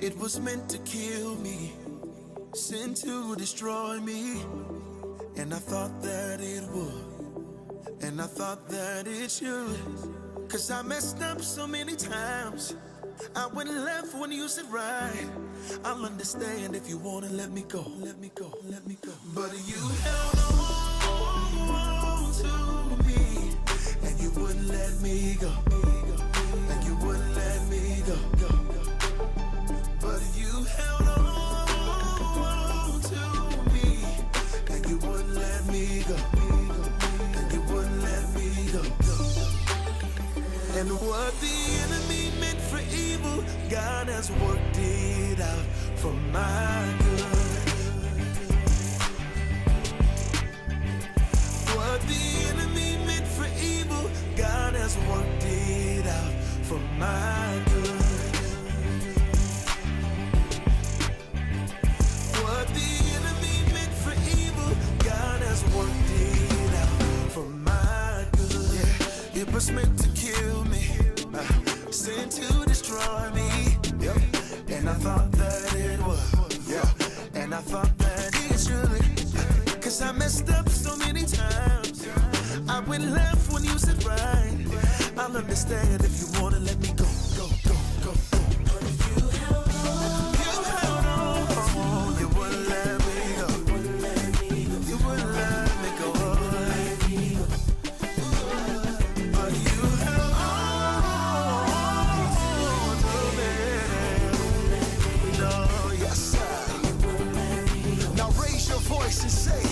It was meant to kill me, sent to destroy me. And I thought that it would, and I thought that it should. Cause I messed up so many times. I went left when you said right. I'll understand if you wanna let me go, let me go, let me go. But you held on to me, and you wouldn't let me go, and you wouldn't let me go. But you held on to me, and you wouldn't let me go, and you wouldn't let me go. And what the enemy meant for evil, God has worked it out for my good. What the enemy meant for evil, God has worked it out for my good. What the enemy meant for evil, God has worked it out for my good. Yeah, it was meant to kill me, sent to destroy me. Yep. And I thought that it was, yeah. And I thought that it should. Cause I messed up so many times. I went left when you said right. I'll understand if you wanna let me go, go, go, go, go. But you held on. You held on. You wouldn't let me go. You wouldn't let me go. But you held on to me. No, yes, sir. Now raise your voice and say,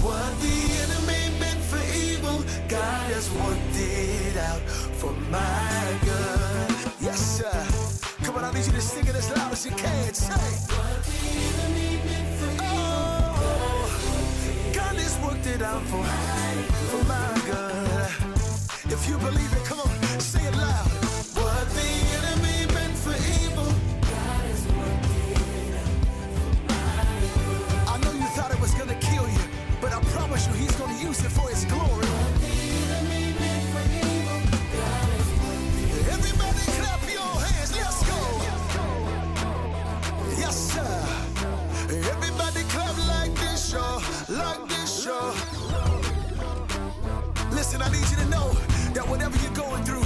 what the enemy meant for evil, God has worked it out for my good. Yes, sir. Come on, I need you to sing it as loud as you can. Say, what the enemy meant for evil, God has worked it out for my good. If you believe it, come on, say it loud. What the enemy meant for evil, God has worked it out for my good. I know you thought it was gonna kill you, but I promise you he's gonna use it for his glory. What the enemy meant for evil, God has worked it. Everybody clap your hands, let's go. Yes, sir. Everybody clap like this, y'all, like this, y'all. Listen, I need you to know that whatever you're going through,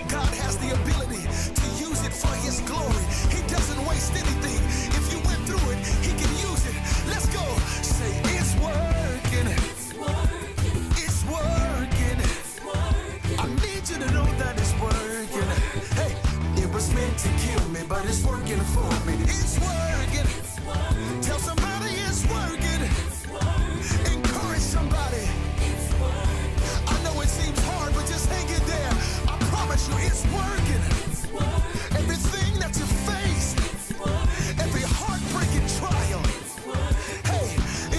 God has the ability to use it for his glory. He doesn't waste anything. If you went through it, he can use it. Let's go. Say, it's working. It's working. It's working. It's working. I need you to know that it's working. Hey, it was meant to kill me, but it's working for me. It's working. It's working. Tell somebody it's working. It's working. Encourage somebody. It's working. I know it seems hard, but just hang in there. I promise you it's working. It's working. Everything that you face, it's working. Every heartbreaking trial, it's working. Hey,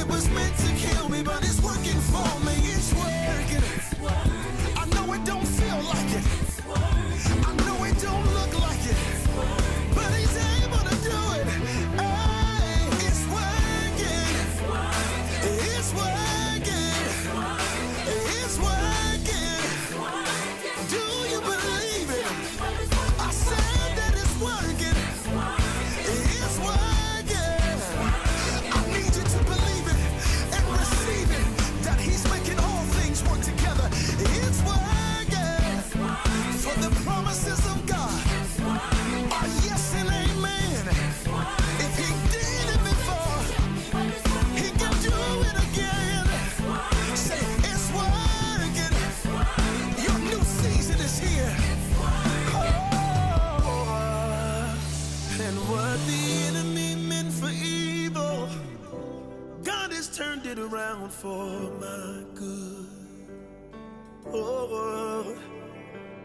it was meant to kill me, but it's working for me. It's working. It's working. I know it don't feel like it. It's working. I know it don't look like it. It's working. But he's able to do it. Hey, it's working. It's working. It's working. It's working. Do you believe it? I said that it's working. It's working. I need you to believe it and receive it, that he's making all things work together. It's working. For the promises of God are yes and amen. If he did it before, he can do it again. Say, it's working. Your new season is here. Oh, and what the enemy meant for evil, God has turned it around for my good. Oh,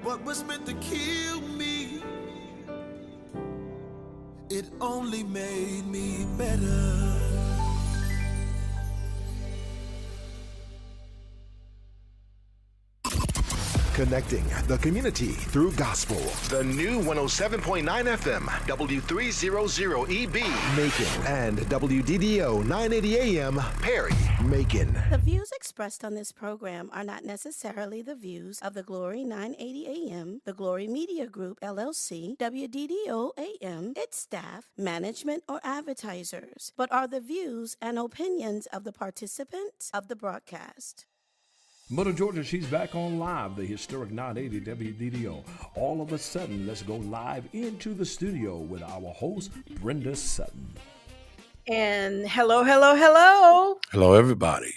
what was meant to kill me, it only made me better. Connecting the community through gospel. The new 107.9 FM, W300EB, Macon, and WDDO 980 AM, Perry, Macon. The views expressed on this program are not necessarily the views of the Glory 980 AM, the Glory Media Group, LLC, WDDO AM, its staff, management, or advertisers, but are the views and opinions of the participants of the broadcast. Mother Georgia, she's back on live, the historic 980 WDDO. All of a sudden, let's go live into the studio with our host, Brenda Sutton. And hello. Hello, everybody.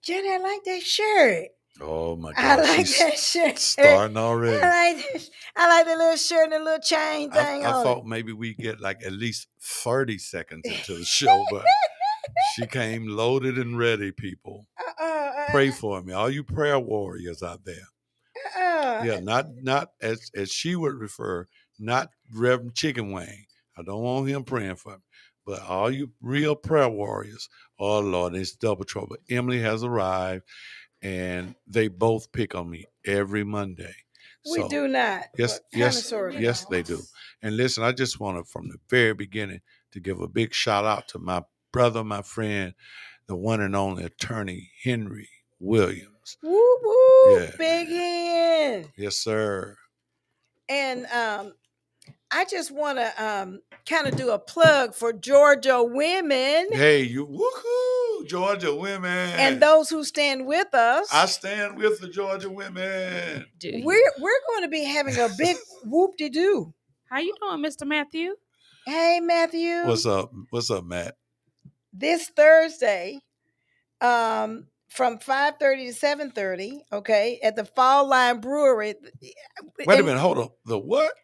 Jenny, I like that shirt. Oh, my God. I like that shirt. Starting already. I like the little shirt and the little chain thing I on thought maybe we'd get like at least 30 seconds into the show, but she came loaded and ready, people. Pray for me, all you prayer warriors out there. Yeah, not as she would refer, not Reverend Chicken Wing. I don't want him praying for me, but all you real prayer warriors. Oh Lord, it's double trouble. Emily has arrived, and they both pick on me every Monday. We do not. Yes, they do. And listen, I just wanted from the very beginning to give a big shout out to my brother, my friend, the one and only attorney Henry Williams. Woo woo, Yeah. big hand. Yes, sir. And I just want to kind of do a plug for Georgia women. Hey, you woohoo, Georgia women. And those who stand with us. I stand with the Georgia women. We're going to be having a big whoop-de-doo. How you doing, Mr. Matthew? Hey, Matthew. What's up, Matt? This Thursday, from 5:30 to 7:30, okay, at the Fall Line Brewery. Wait a minute, hold on. The what?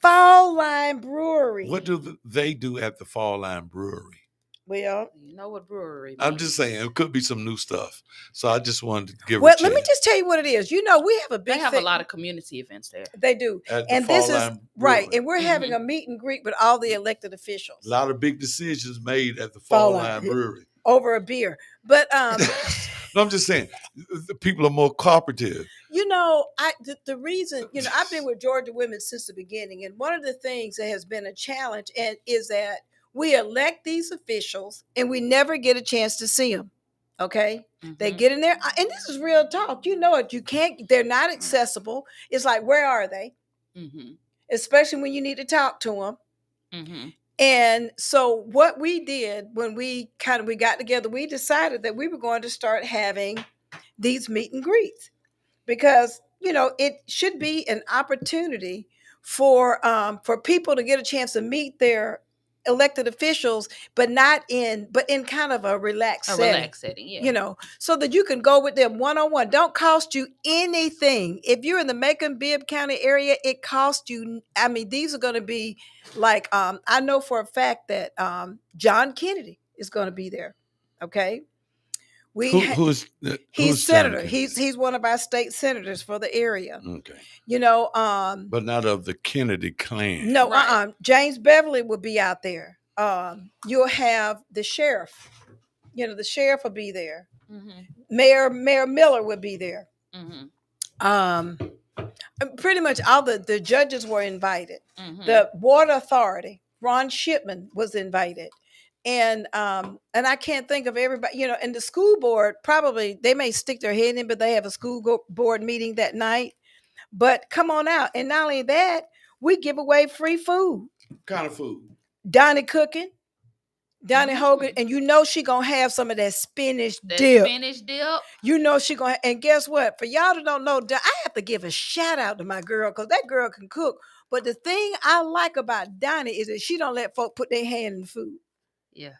Fall Line Brewery. What do they do at the Fall Line Brewery? Well, you know what brewery means. I'm just saying, it could be some new stuff. So I just wanted to give Well, let me just tell you what it is. You know, we have a big They have a lot of community events there. They do. And this is right. And we're having a meet and greet with all the elected officials. A lot of big decisions made at the Fall Line Brewery. Over a beer. But no, I'm just saying, the people are more cooperative. You know, the reason, you know, I've been with Georgia Women since the beginning. And one of the things that has been a challenge is that we elect these officials and we never get a chance to see them. Okay. Mm-hmm. They get in there. And this is real talk. You know it. You can't, they're not accessible. It's like, where are they? Mm-hmm. Especially when you need to talk to them. Mm-hmm. And so what we did when we got together, we decided that we were going to start having these meet and greets because, you know, it should be an opportunity for people to get a chance to meet their elected officials, but in kind of a relaxed setting, yeah. You know, so that you can go with them one-on-one. Don't cost you anything. If you're in the Macon-Bibb County area, it costs you. I mean, these are going to be like, I know for a fact that John Kennedy is going to be there. Okay. He's senator. He's one of our state senators for the area. Okay. You know, but not of the Kennedy clan. No, right. James Beverly will be out there. You'll have the sheriff. You know, the sheriff will be there. Mm-hmm. Mayor Miller will be there. Mm-hmm. Pretty much all the judges were invited. Mm-hmm. The water authority, Ron Shipman, was invited. And I can't think of everybody, you know, and the school board, probably they may stick their head in, but they have a school board meeting that night. But come on out. And not only that, we give away free food. What kind of food? Donnie cooking, Donnie Hogan, and you know she gonna have some of that spinach dip. You know she gonna, and guess what? For y'all that don't know, I have to give a shout out to my girl because that girl can cook. But the thing I like about Donnie is that she don't let folk put their hand in the food. Yeah.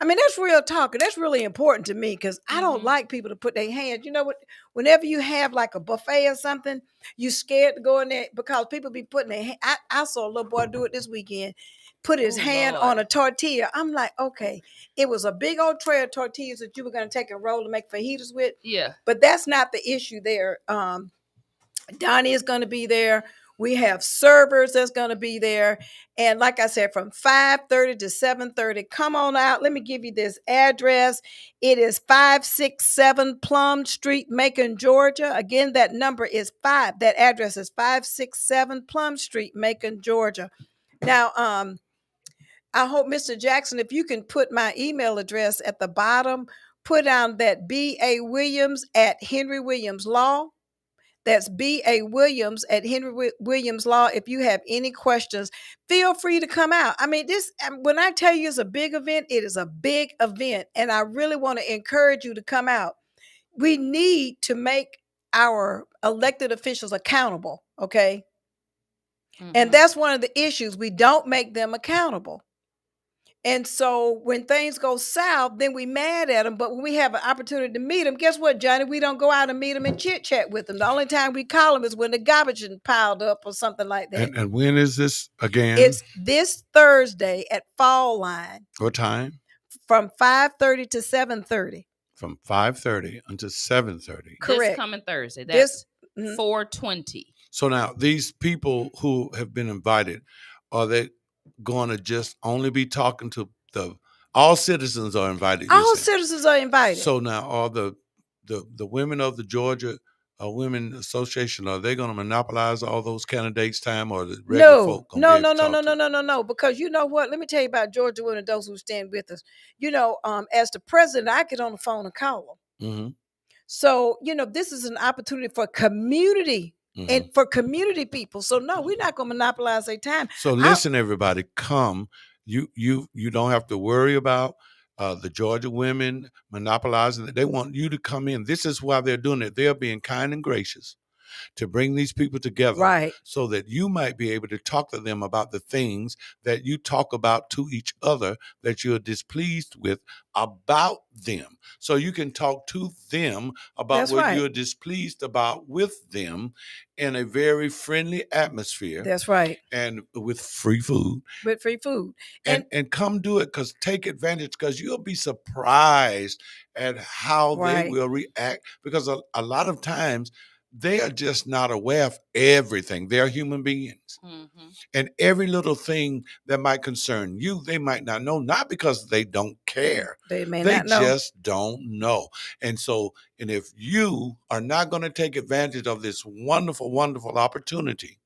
I mean, that's real talk. And that's really important to me because I don't like people to put their hands. You know what? Whenever you have like a buffet or something, you scared to go in there because people be putting their hand. I saw a little boy do it this weekend, put his hand on a tortilla. I'm like, okay, it was a big old tray of tortillas that you were going to take and roll and make fajitas with. Yeah. But that's not the issue there. Donnie is going to be there. We have servers that's going to be there. And like I said, from 5:30 to 7:30, come on out. Let me give you this address. It is 567 Plum Street, Macon, Georgia. Again, that address is 567 Plum Street, Macon, Georgia. Now, I hope, Mr. Jackson, if you can put my email address at the bottom, put down that B.A. Williams at Henry Williams Law. That's B.A. Williams at Henry Williams Law. If you have any questions, feel free to come out. I mean, when I tell you it's a big event, it is a big event. And I really want to encourage you to come out. We need to make our elected officials accountable, okay? And that's one of the issues. We don't make them accountable. And so when things go south, then we mad at them. But when we have an opportunity to meet them, guess what, Johnny? We don't go out and meet them and chit chat with them. The only time we call them is when the garbage is piled up or something like that. And when is this again? It's this Thursday at Fall Line. What time? From 5:30 to 7:30. From 5:30 until 7:30. Correct. This coming Thursday. That's 4:20. So now these people who have been invited, are they going to just only be talking to all citizens are invited? All citizens are invited. So now are the women of the Georgia Women Association, are they going to monopolize all those candidates' time, or the regular folk going to No. Because you know what? Let me tell you about Georgia Women and those who stand with us. You know, as the president, I get on the phone and call them. Mm-hmm. So, this is an opportunity for community. Mm-hmm. And for community people. So no, we're not going to monopolize their time. So listen, everybody, come. You don't have to worry about the Georgia women monopolizing it. They want you to come in. This is why they're doing it. They're being kind and gracious to bring these people together, right, so that you might be able to talk to them about the things that you talk about to each other that you're displeased with about them. So you can talk to them about what you're displeased about with them in a very friendly atmosphere. That's right. And with free food. With free food. And come do it, because take advantage, because you'll be surprised at how they will react, because a lot of times they are just not aware of everything. They're human beings. Mm-hmm. And every little thing that might concern you, they might not know, not because they don't care. They not know. Just don't know. And if you are not going to take advantage of this wonderful, wonderful opportunity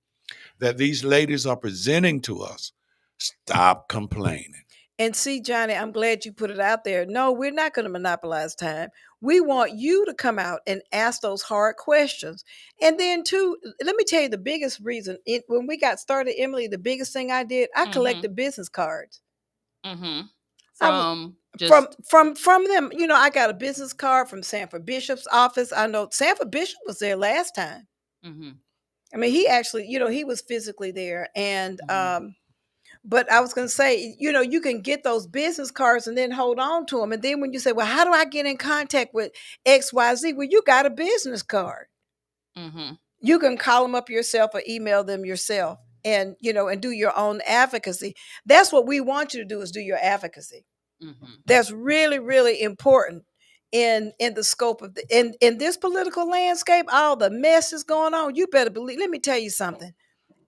that these ladies are presenting to us, stop complaining. And see, Johnny, I'm glad you put it out there. No, we're not going to monopolize time. We want you to come out and ask those hard questions. And then, too, let me tell you the biggest reason. When we got started, Emily, the biggest thing I did, I collected business cards. Mm-hmm. From them. I got a business card from Sanford Bishop's office. I know Sanford Bishop was there last time. Mm-hmm. I mean, he actually, he was physically there. And but I was going to say, you can get those business cards and then hold on to them. And then when you say, well, how do I get in contact with XYZ? Well, you got a business card. Mm-hmm. You can call them up yourself or email them yourself and, and do your own advocacy. That's what we want you to do, is do your advocacy. Mm-hmm. That's really, really important in the scope of in this political landscape. All the mess is going on. You better believe. Let me tell you something.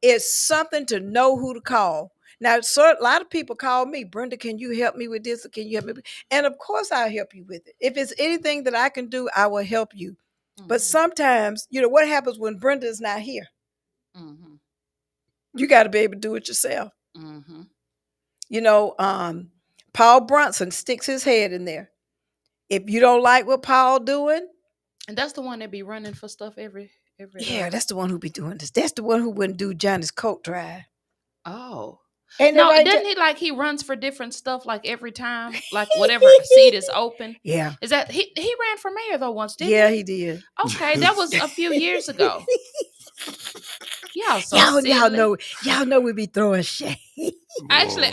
It's something to know who to call. Now, a lot of people call me, Brenda, can you help me with this? Can you help me? And of course, I'll help you with it. If it's anything that I can do, I will help you. Mm-hmm. But sometimes, what happens when Brenda is not here? Mm-hmm. You got to be able to do it yourself. Mm-hmm. Paul Brunson sticks his head in there. If you don't like what Paul doing. And that's the one that be running for stuff every Yeah, that's the one who be doing this. That's the one who wouldn't do Johnny's coat drive. Oh. And no, doesn't he runs for different stuff every time? Whatever seat is open? Yeah. Is that he ran for mayor though once, didn't he? He did. Okay, that was a few years ago. Y'all know we be throwing shade. Actually,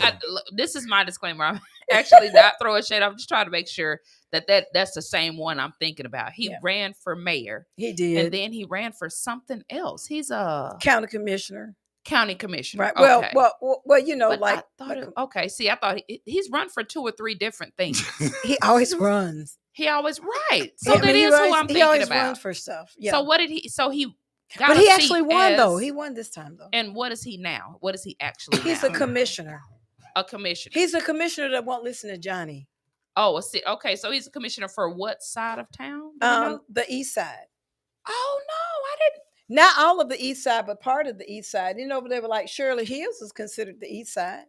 this is my disclaimer. I'm actually not throwing shade. I'm just trying to make sure that's the same one I'm thinking about. He ran for mayor. He did. And then he ran for something else. He's a county commissioner. Right. Okay. Well, okay. See, I thought he's run for 2 or 3 different things. He always runs. Right. So that is who I'm thinking about. He always runs for stuff. Yeah. So what did he? So he got But a he seat actually won, though. as- He won this time, though. And what is he now? What is he actually He's now? a commissioner. A commissioner. He's a commissioner that won't listen to Johnny. Oh, okay. So he's a commissioner for what side of town? Do we know? The east side. Oh no, I didn't. Not all of the east side, but part of the east side. Over there, like Shirley Hills is considered the east side.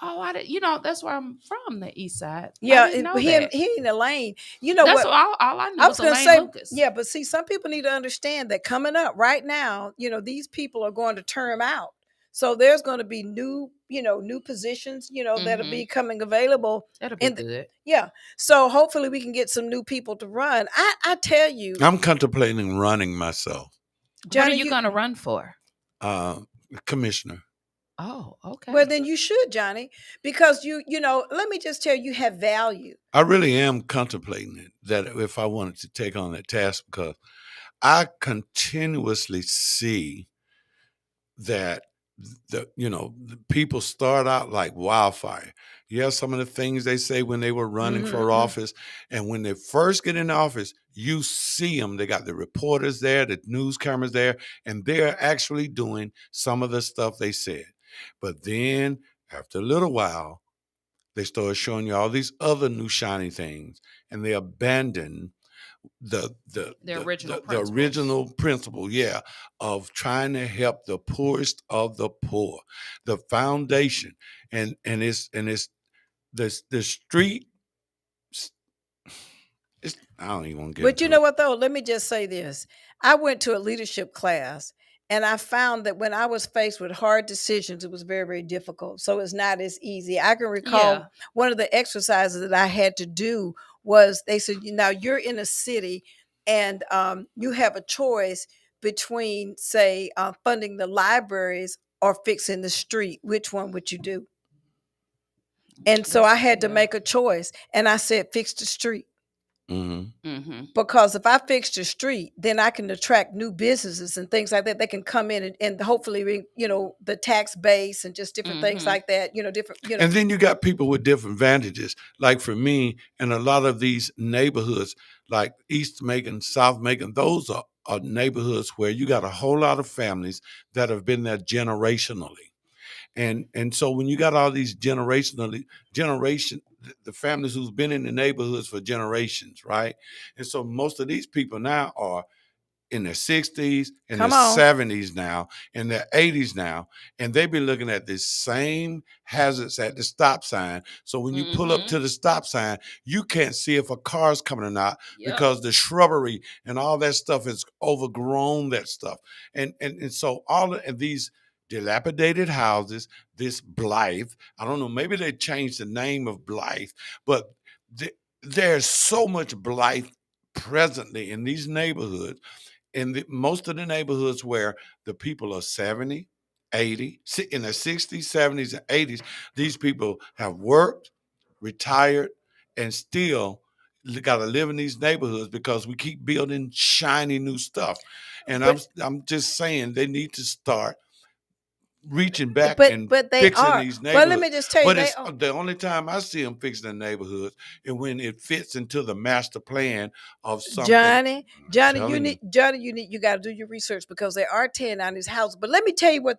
Oh, I didn't. You know, that's where I'm from, the east side. Yeah, I didn't know he that. in the lane. You know That's what? all I knew I was was going to Elaine say, Lucas. yeah, but see, some people need to understand that coming up right now, these people are going to term out. So there's going to be new positions, that'll be coming available. That'll be good. Yeah. So hopefully we can get some new people to run. I tell you, I'm contemplating running myself. Johnny, what are you going to run for? Commissioner. Oh, okay. Well, then you should, Johnny, because let me just tell you, have value. I really am contemplating it, that if I wanted to take on that task, because I continuously see that the people start out like wildfire. Yeah, some of the things they say when they were running for office, and when they first get in office, you see them. They got the reporters there, the news cameras there, and they're actually doing some of the stuff they said. But then after a little while, they start showing you all these other new shiny things, and they abandon the original principle, of trying to help the poorest of the poor, the foundation, and it's the street. I don't even want to get. But you know what though? Let me just say this: I went to a leadership class. And I found that when I was faced with hard decisions, it was very, very difficult. So it's not as easy. I can recall one of the exercises that I had to do was they said, now you're in a city and you have a choice between, say, funding the libraries or fixing the street. Which one would you do? And so I had to make a choice. And I said, fix the street. Because if I fix the street, then I can attract new businesses and things like that. They can come in and hopefully, the tax base and just different things like that, different. And then you got people with different advantages. Like for me, in a lot of these neighborhoods, like East Macon, South Macon, those are neighborhoods where you got a whole lot of families that have been there generationally. And so when you got all these the families who's been in the neighborhoods for generations, right? And so most of these people now are in their 60s, in their 70s now, in their 80s now, and they've been looking at the same hazards at the stop sign. So when you pull up to the stop sign, you can't see if a car's coming or not because the shrubbery and all that stuff has overgrown that stuff. And so all of these dilapidated houses, this Blythe, I don't know, maybe they changed the name of Blythe, but there's so much Blythe presently in these neighborhoods, in most of the neighborhoods where the people are 70, 80, in their 60s, 70s, and 80s, these people have worked, retired, and still got to live in these neighborhoods because we keep building shiny new stuff. And I'm just saying they need to start reaching back and fixing these neighborhoods. But let me just tell you, But the only time I see them fixing the neighborhoods is when it fits into the master plan of something. Johnny, you got to do your research because they are tearing down these houses. But let me tell you where.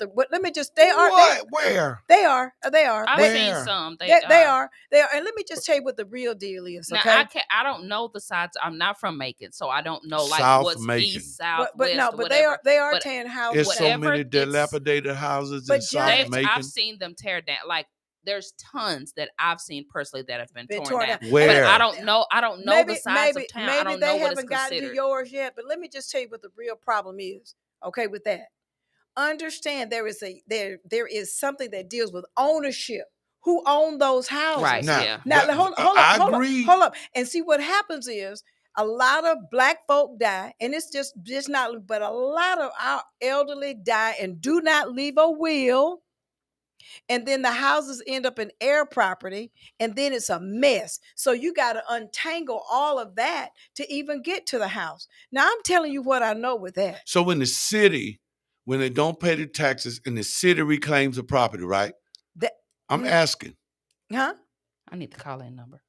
Where? They are. I've seen some. They are. And let me just tell you what the real deal is. Okay. Now, I don't know the sides. I'm not from Macon, so I don't know like South what's Macon. East, South, but West, no, or but whatever. they are tearing houses. There's so many dilapidated houses in South Macon. I've seen them tear down. Like there's tons that I've seen personally that have been torn down. Where? But I don't know the size of town. I don't know what it's haven't gotten considered. to yours yet. But let me just tell you what the real problem is. Okay, with that, understand there is something that deals with ownership. Who own those houses? Right. Now hold up. And see what happens is a lot of black folk die, and it's just not, but a lot of our elderly die and do not leave a will. And then the houses end up in air property, and then it's a mess. So you got to untangle all of that to even get to the house. Now, I'm telling you what I know with that. So when they don't pay the taxes and the city reclaims the property, right? I'm asking. Huh? I need the call-in number.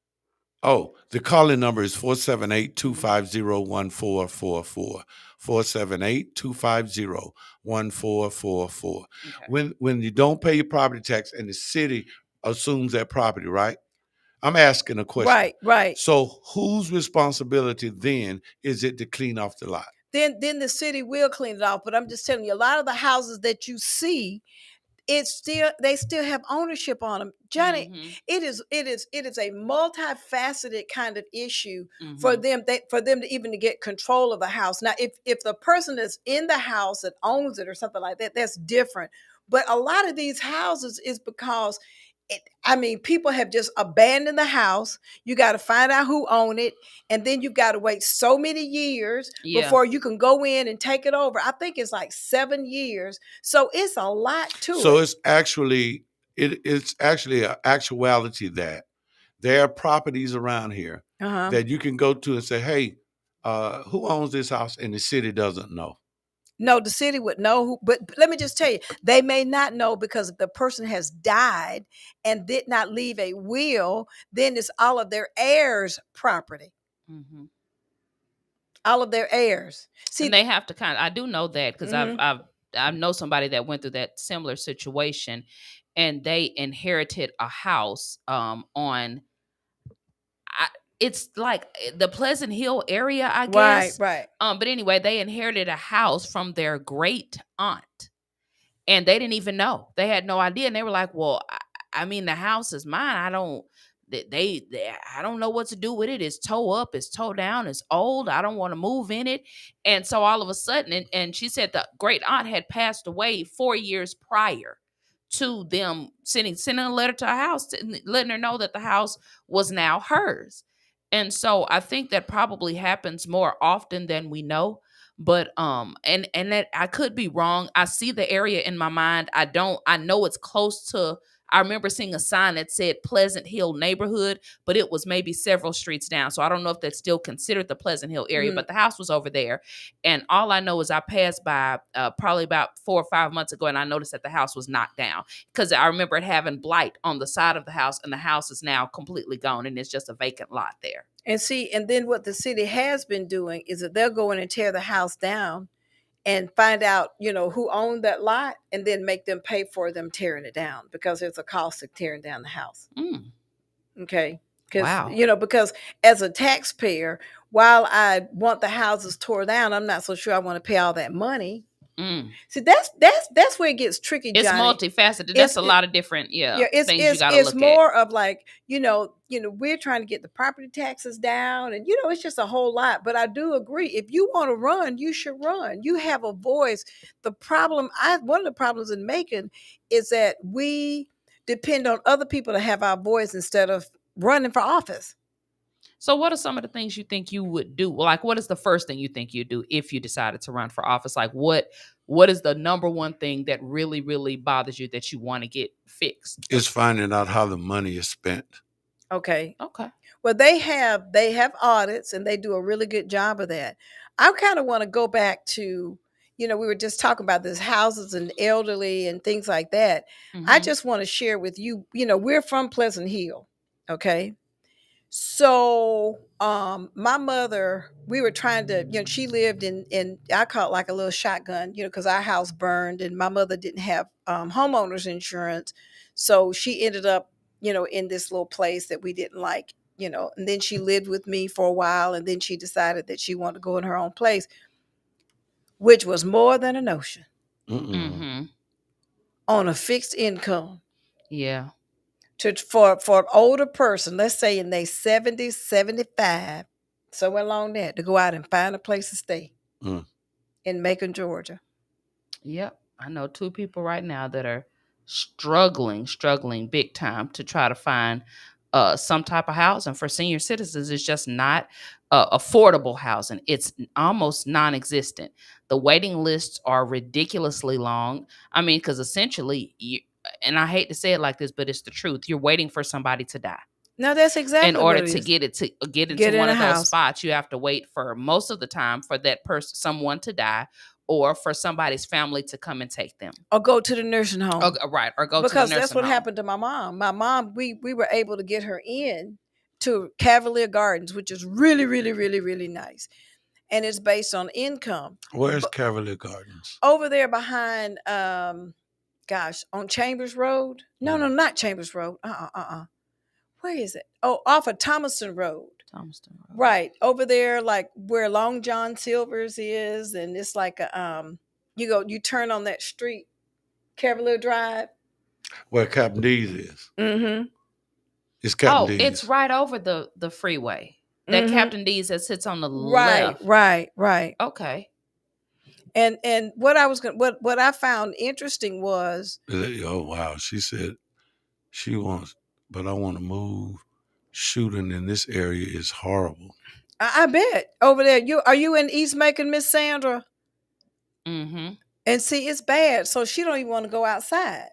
Oh, the calling number is 478-250-1444. 478-250-1444. Okay. When you don't pay your property tax and the city assumes that property, right? I'm asking a question. Right, right. So whose responsibility then is it to clean off the lot? Then the city will clean it off. But I'm just telling you, a lot of the houses that you see, they still have ownership on them. Johnny, it is a multifaceted kind of issue for them to even to get control of the house. Now, if the person that's in the house that owns it or something like that, that's different. But a lot of these houses is because people have just abandoned the house. You got to find out who owned it, and then you've got to wait so many years before you can go in and take it over. I think it's like 7 years. So it's a lot to it. So it's actually an actuality that there are properties around here that you can go to and say, hey, who owns this house? And the city doesn't know. No, the city would know, but let me just tell you, they may not know because if the person has died and did not leave a will, then it's all of their heirs' property. All of their heirs. See, and they have to I do know that because I know somebody that went through that similar situation, and they inherited a house it's like the Pleasant Hill area, I guess. Right. But anyway, they inherited a house from their great aunt, and they didn't even know. They had no idea, and they were like, "Well, I mean, the house is mine. I don't know what to do with it. It's towed up, it's towed down, it's old. I don't want to move in it." And so all of a sudden, and she said the great aunt had passed away 4 years prior to them sending a letter to her house, letting her know that the house was now hers. And so I think that probably happens more often than we know. But and that I could be wrong. I see the area in my mind. I know it's close to, I remember seeing a sign that said Pleasant Hill neighborhood, but it was maybe several streets down. So I don't know if that's still considered the Pleasant Hill area, but the house was over there. And all I know is I passed by probably about 4 or 5 months ago, and I noticed that the house was knocked down because I remember it having blight on the side of the house, and the house is now completely gone, and it's just a vacant lot there. And see, and then what the city has been doing is that they'll go in and tear the house down and find out, who owned that lot, and then make them pay for them tearing it down because there's a cost of tearing down the house. Okay. Because as a taxpayer, while I want the houses tore down, I'm not so sure I want to pay all that money. See, that's where it gets tricky, Johnny. It's multifaceted. That's a lot of different things you gotta look at. It's more of like, we're trying to get the property taxes down, and it's just a whole lot. But I do agree, if you want to run, you should run. You have a voice. One of the problems in Macon is that we depend on other people to have our voice instead of running for office. So what are some of the things you think you would do? Like, what is the first thing you think you'd do if you decided to run for office? Like, what is the number one thing that really, really bothers you that you want to get fixed? It's finding out how the money is spent. Okay. Well, they have audits, and they do a really good job of that. I kind of want to go back to, we were just talking about this houses and elderly and things like that. I just want to share with you, we're from Pleasant Hill. Okay. So my mother, we were trying to, she lived in I call it like a little shotgun, because our house burned, and my mother didn't have homeowners insurance. So she ended up, in this little place that we didn't like, and then she lived with me for a while, and then she decided that she wanted to go in her own place, which was more than a notion. On a fixed income. Yeah. For an older person, let's say in their 70s, 75, somewhere along there, to go out and find a place to stay in Macon, Georgia. Yep. I know 2 people right now that are struggling big time to try to find some type of housing. For senior citizens, it's just not affordable housing. It's almost non-existent. The waiting lists are ridiculously long. I mean, because essentially, and I hate to say it like this, but it's the truth. You're waiting for somebody to die. No, that's exactly in order to get into one of those spots. You have to wait for most of the time for that person, someone to die, or for somebody's family to come and take them, or go to the nursing home. Or go to the nursing home. Because that's what happened to my mom. My mom, we were able to get her in to Cavalier Gardens, which is really, really, really, really nice. And it's based on income. Where's Cavalier Gardens? Over there behind, on Chambers Road. No, not Chambers Road. Where is it? Oh, off of Thomaston Road. Right. Over there, like where Long John Silver's is. And it's like you turn on that street, Cavalier Drive. Where Captain D's is. Mm-hmm. It's Captain D's. It's right over the freeway. That Captain D's that sits on the left. Right. Okay. And what I found interesting was, oh wow, she said she wants, but I want to move. Shooting in this area is horrible. I bet over there. Are you in East Macon, Miss Sandra? Mm-hmm. And see, it's bad. So she don't even want to go outside.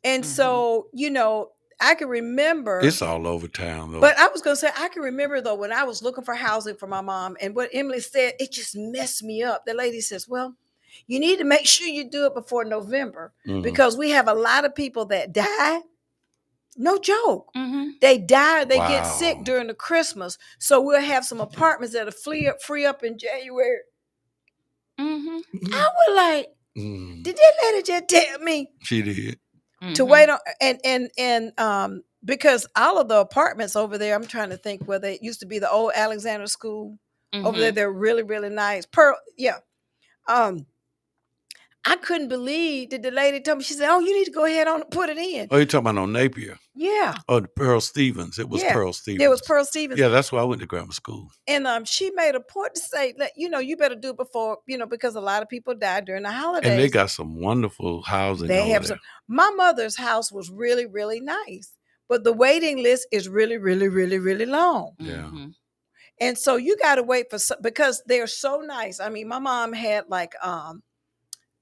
And so, I can remember. It's all over town, though. But I was going to say, I can remember, though, when I was looking for housing for my mom, and what Emily said, it just messed me up. The lady says, well, you need to make sure you do it before November because we have a lot of people that die. No joke. They die. They get sick during the Christmas. So we'll have some apartments that'll free up in January. I was like, did that lady just tell me? She did. To wait on and because all of the apartments over there, I'm trying to think where they used to be the old Alexander School over there. They're really, really nice. I couldn't believe that the lady told me. She said, "Oh, you need to go ahead on and put it in." Oh, you're talking about on Napier? Yeah. Oh, Pearl Stevens. It was Pearl Stevens. It was Pearl Stevens. Yeah, that's where I went to grammar school. And she made a point to say that you better do it before because a lot of people die during the holidays. And they got some wonderful housing. They have some. My mother's house was really, really nice, but the waiting list is really, really, really, really long. Yeah. And so you got to wait because they're so nice. I mean, my mom had like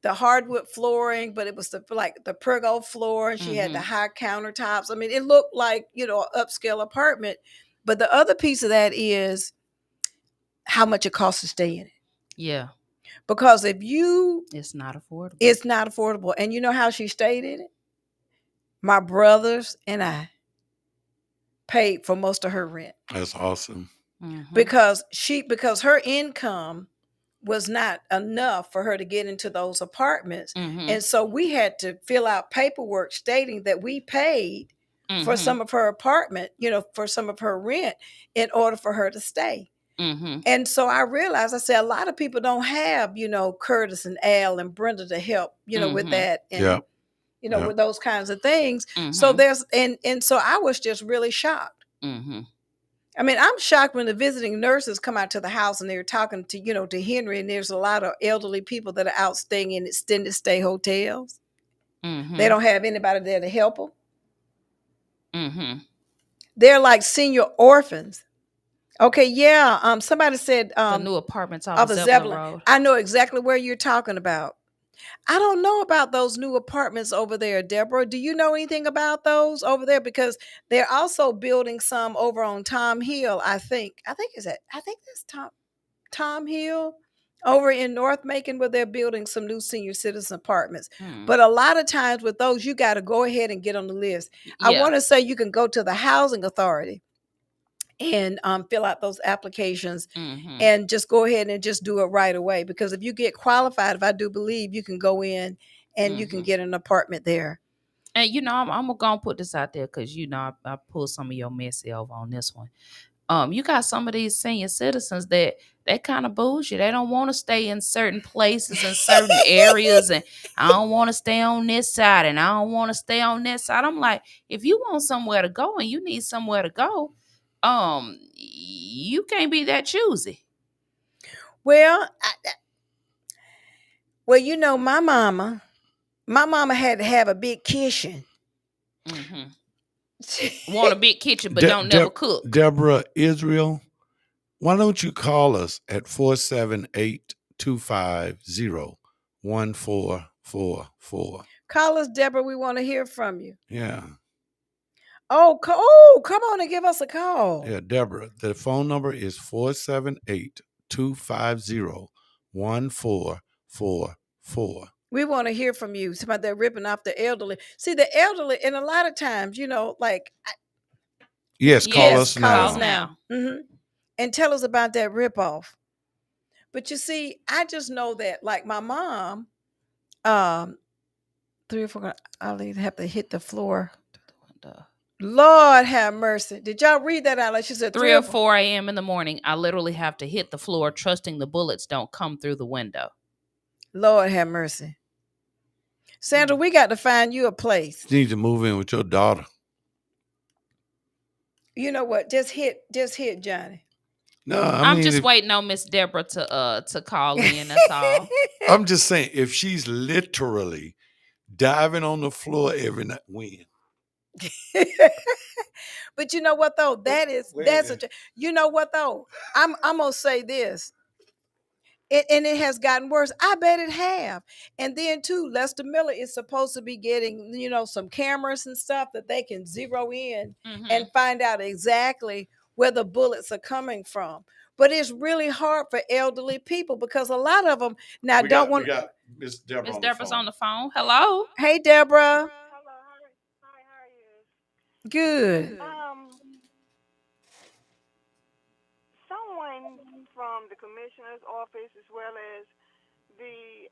the hardwood flooring, but it was the pergo floor, and she had the high countertops. I mean, it looked like an upscale apartment. But the other piece of that is how much it costs to stay in it. Yeah. Because it's not affordable. It's not affordable. And you know how she stayed in it? My brothers and I paid for most of her rent. That's awesome. Because her income was not enough for her to get into those apartments. And so we had to fill out paperwork stating that we paid for some of her apartment, for some of her rent in order for her to stay. And so I realized, I said, a lot of people don't have, Curtis and Al and Brenda to help, with that and, with those kinds of things. So there's, and so I was just really shocked. I mean, I'm shocked when the visiting nurses come out to the house and they're talking to, to Henry, and there's a lot of elderly people that are out staying in extended stay hotels. They don't have anybody there to help them. They're like senior orphans. Okay, yeah. Somebody said the new apartments off of Zeppelin Road. I know exactly where you're talking about. I don't know about those new apartments over there, Deborah. Do you know anything about those over there? Because they're also building some over on Tom Hill, I think. I think that's Tom Hill over in North Macon, where they're building some new senior citizen apartments. But a lot of times with those, you got to go ahead and get on the list. Yeah. I want to say you can go to the housing authority and fill out those applications and just go ahead and just do it right away. Because if you get qualified, if I do believe, you can go in and you can get an apartment there. And, I'm going to put this out there because, I pulled some of your messy over on this one. You got some of these senior citizens that kind of bullshit. They don't want to stay in certain places in certain areas. And I don't want to stay on this side and I don't want to stay on this side. I'm like, if you want somewhere to go and you need somewhere to go, you can't be that choosy. Well, my mama had to have a big kitchen. Want a big kitchen, but don't never cook. Deborah Israel, why don't you call us at 478-250-1444? Call us, Deborah. We want to hear from you. Yeah. Oh, come on and give us a call. Yeah, Deborah. The phone number is 478-250-1444. We want to hear from you. It's about they're ripping off the elderly. See, the elderly, and a lot of times, Yes, call Yes, us Call now. us now. And tell us about that ripoff. But you see, I just know that, like my mom, 3 or 4, I'll either have to hit the floor. Lord have mercy. Did y'all read that out? Like she said, 3 or 4 a.m. in the morning, I literally have to hit the floor, trusting the bullets don't come through the window. Lord have mercy. Sandra, we got to find you a place. You need to move in with your daughter. You know what? Just hit Johnny. No, I'm just waiting on Miss Deborah to call in. That's all. I'm just saying, if she's literally diving on the floor every night, when? But you know what though? You know what though? I'm gonna say this. And it has gotten worse. I bet it have. And then too, Lester Miller is supposed to be getting, some cameras and stuff that they can zero in and find out exactly where the bullets are coming from. But it's really hard for elderly people because a lot of them now don't want. We got Miss Deborah. Miss Deborah's on the phone. Hello. Hey, Deborah. Hello, hi, how are you? Good. Someone from the commissioner's office as well as the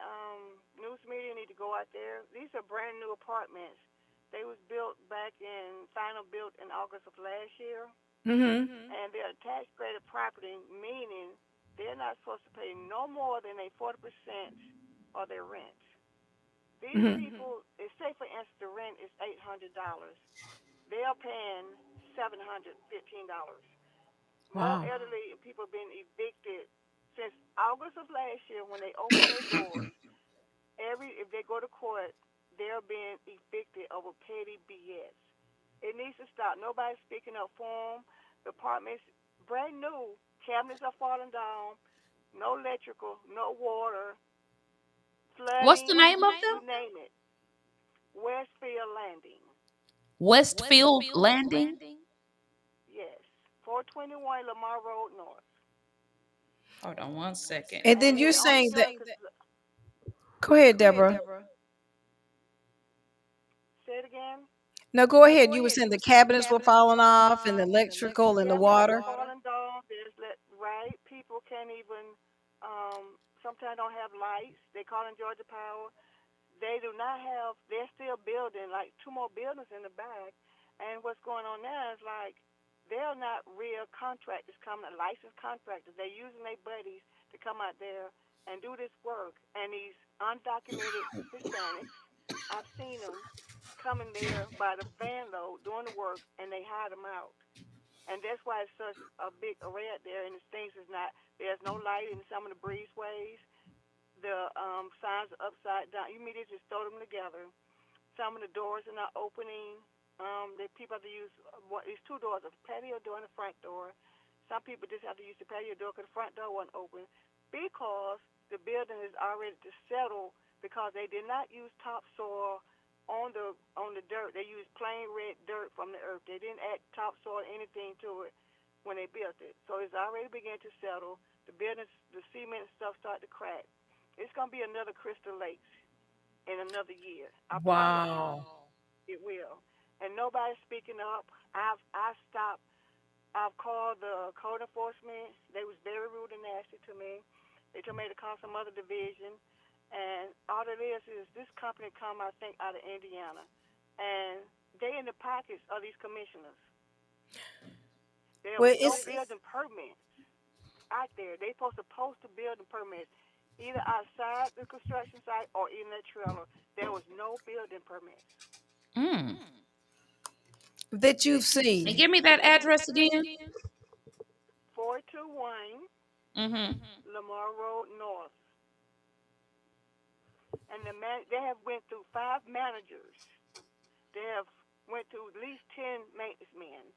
news media need to go out there. These are brand new apartments. They was final built in August of last year. And they're tax credit property, meaning they're not supposed to pay no more than 40% of their rent. These people, say for instance, the rent is $800. They're paying $715. Wow. More elderly people have been evicted since August of last year when they opened their doors. If they go to court, they're being evicted over petty BS. It needs to stop. Nobody's speaking up for them. The apartments, brand new, cabinets are falling down, no electrical, no water, flooding. What's the name of them? You name it. Westfield Landing. Westfield Landing? Yes. 421 Lamar Road North. Hold on one second. And then you're saying that. Go ahead, Deborah. Say it again. No, go ahead. You were saying the cabinets were falling off and the electrical and the water. Falling down. Right. People can't even. Sometimes don't have lights. They call in Georgia Power. They do not have. They're still building like 2 more buildings in the back. And what's going on now is like they're not real contractors coming, licensed contractors. They're using their buddies to come out there and do this work. And these undocumented Hispanics, I've seen them coming there by the van load doing the work, and they hide them out. And that's why it's such a big array out there. And the things is not. There's no light in some of the breezeways. The signs are upside down. You immediately just throw them together. Some of the doors are not opening. People have to use these 2 doors, a patio door and a front door. Some people just have to use the patio door because the front door wasn't open because the building is already to settle because they did not use topsoil on the dirt. They used plain red dirt from the earth. They didn't add topsoil or anything to it when they built it. So it's already beginning to settle. The buildings, the cement and stuff start to crack. It's going to be another Crystal Lakes in another year. Wow. It will. And nobody's speaking up. I've called the code enforcement. They was very rude and nasty to me. They told me to call some other division. And all it is this company come, I think, out of Indiana. And they in the pockets of these commissioners. There was no building permits out there. They supposed to post the building permits either outside the construction site or in that trailer. There was no building permits. That you've seen. And give me that address again. 421 Lamar Road North. And they have went through 5 managers. They have went through at least 10 maintenance men.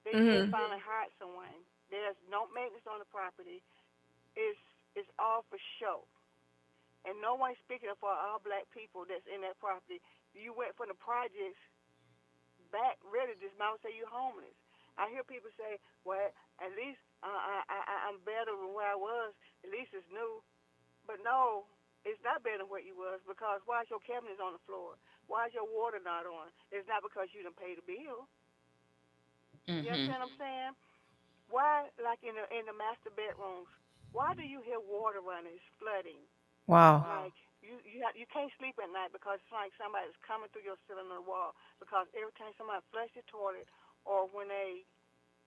They finally hired someone. There's no maintenance on the property. It's all for show. And no one's speaking up for all black people that's in that property. You went from the projects back, really, this might say you're homeless. I hear people say, well, at least I'm better than where I was. At least it's new. But no, it's not better than where you was because why is your cabinets on the floor? Why is your water not on? It's not because you didn't pay the bill. You understand what I'm saying? Why, like in the master bedrooms, why do you hear water running, it's flooding? Wow. Like you can't sleep at night because it's like somebody's coming through your ceiling or wall. Because every time somebody flushes the toilet or when they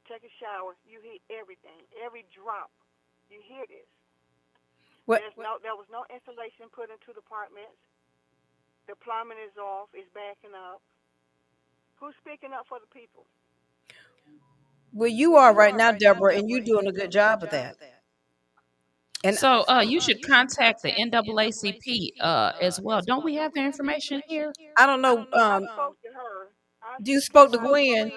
take a shower, you hear everything, every drop. You hear this. There was no insulation put into the apartments. The plumbing is off. It's backing up. Who's speaking up for the people? Well, you are right now, Deborah, and you're doing a good job of that. And so you should contact the NAACP as well. Don't we have their information here? I don't know. I spoke to her. You spoke to Gwen.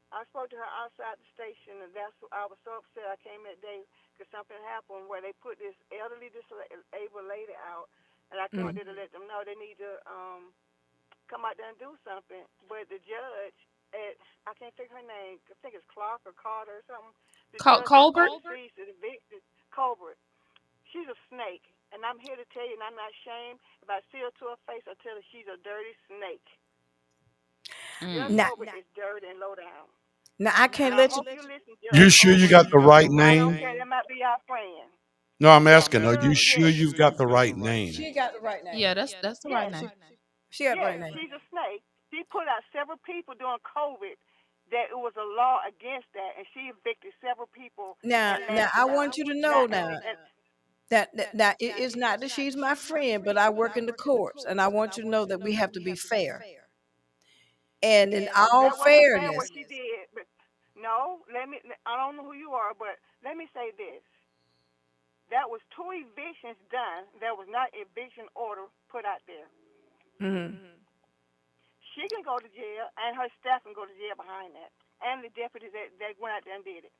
I spoke to her outside the station, and I was so upset. I came that day because something happened where they put this elderly disabled lady out, and I came there to let them know they need to come out there and do something. But the judge, I can't think her name. I think it's Clark or Carter or something. Colbert? Colbert. She's a snake, and I'm here to tell you, and I'm not ashamed. If I see her to her face, I tell her she's a dirty snake. Colbert is dirty and low down. Now I can't let you. You sure you got the right name? Okay, that might be our friend. No, I'm asking. Are you sure you've got the right name? She got the right name. Yeah, that's the right name. She got the right name. She's a snake. She put out several people during COVID that it was a law against that, and she evicted several people. Now I want you to know that it is not that she's my friend, but I work in the courts, and I want you to know that we have to be fair. And in all fairness, what she did, but no, I don't know who you are, but let me say this. That was 2 evictions done. There was not eviction order put out there. She can go to jail, and her staff can go to jail behind that, and the deputies that went out there and did it.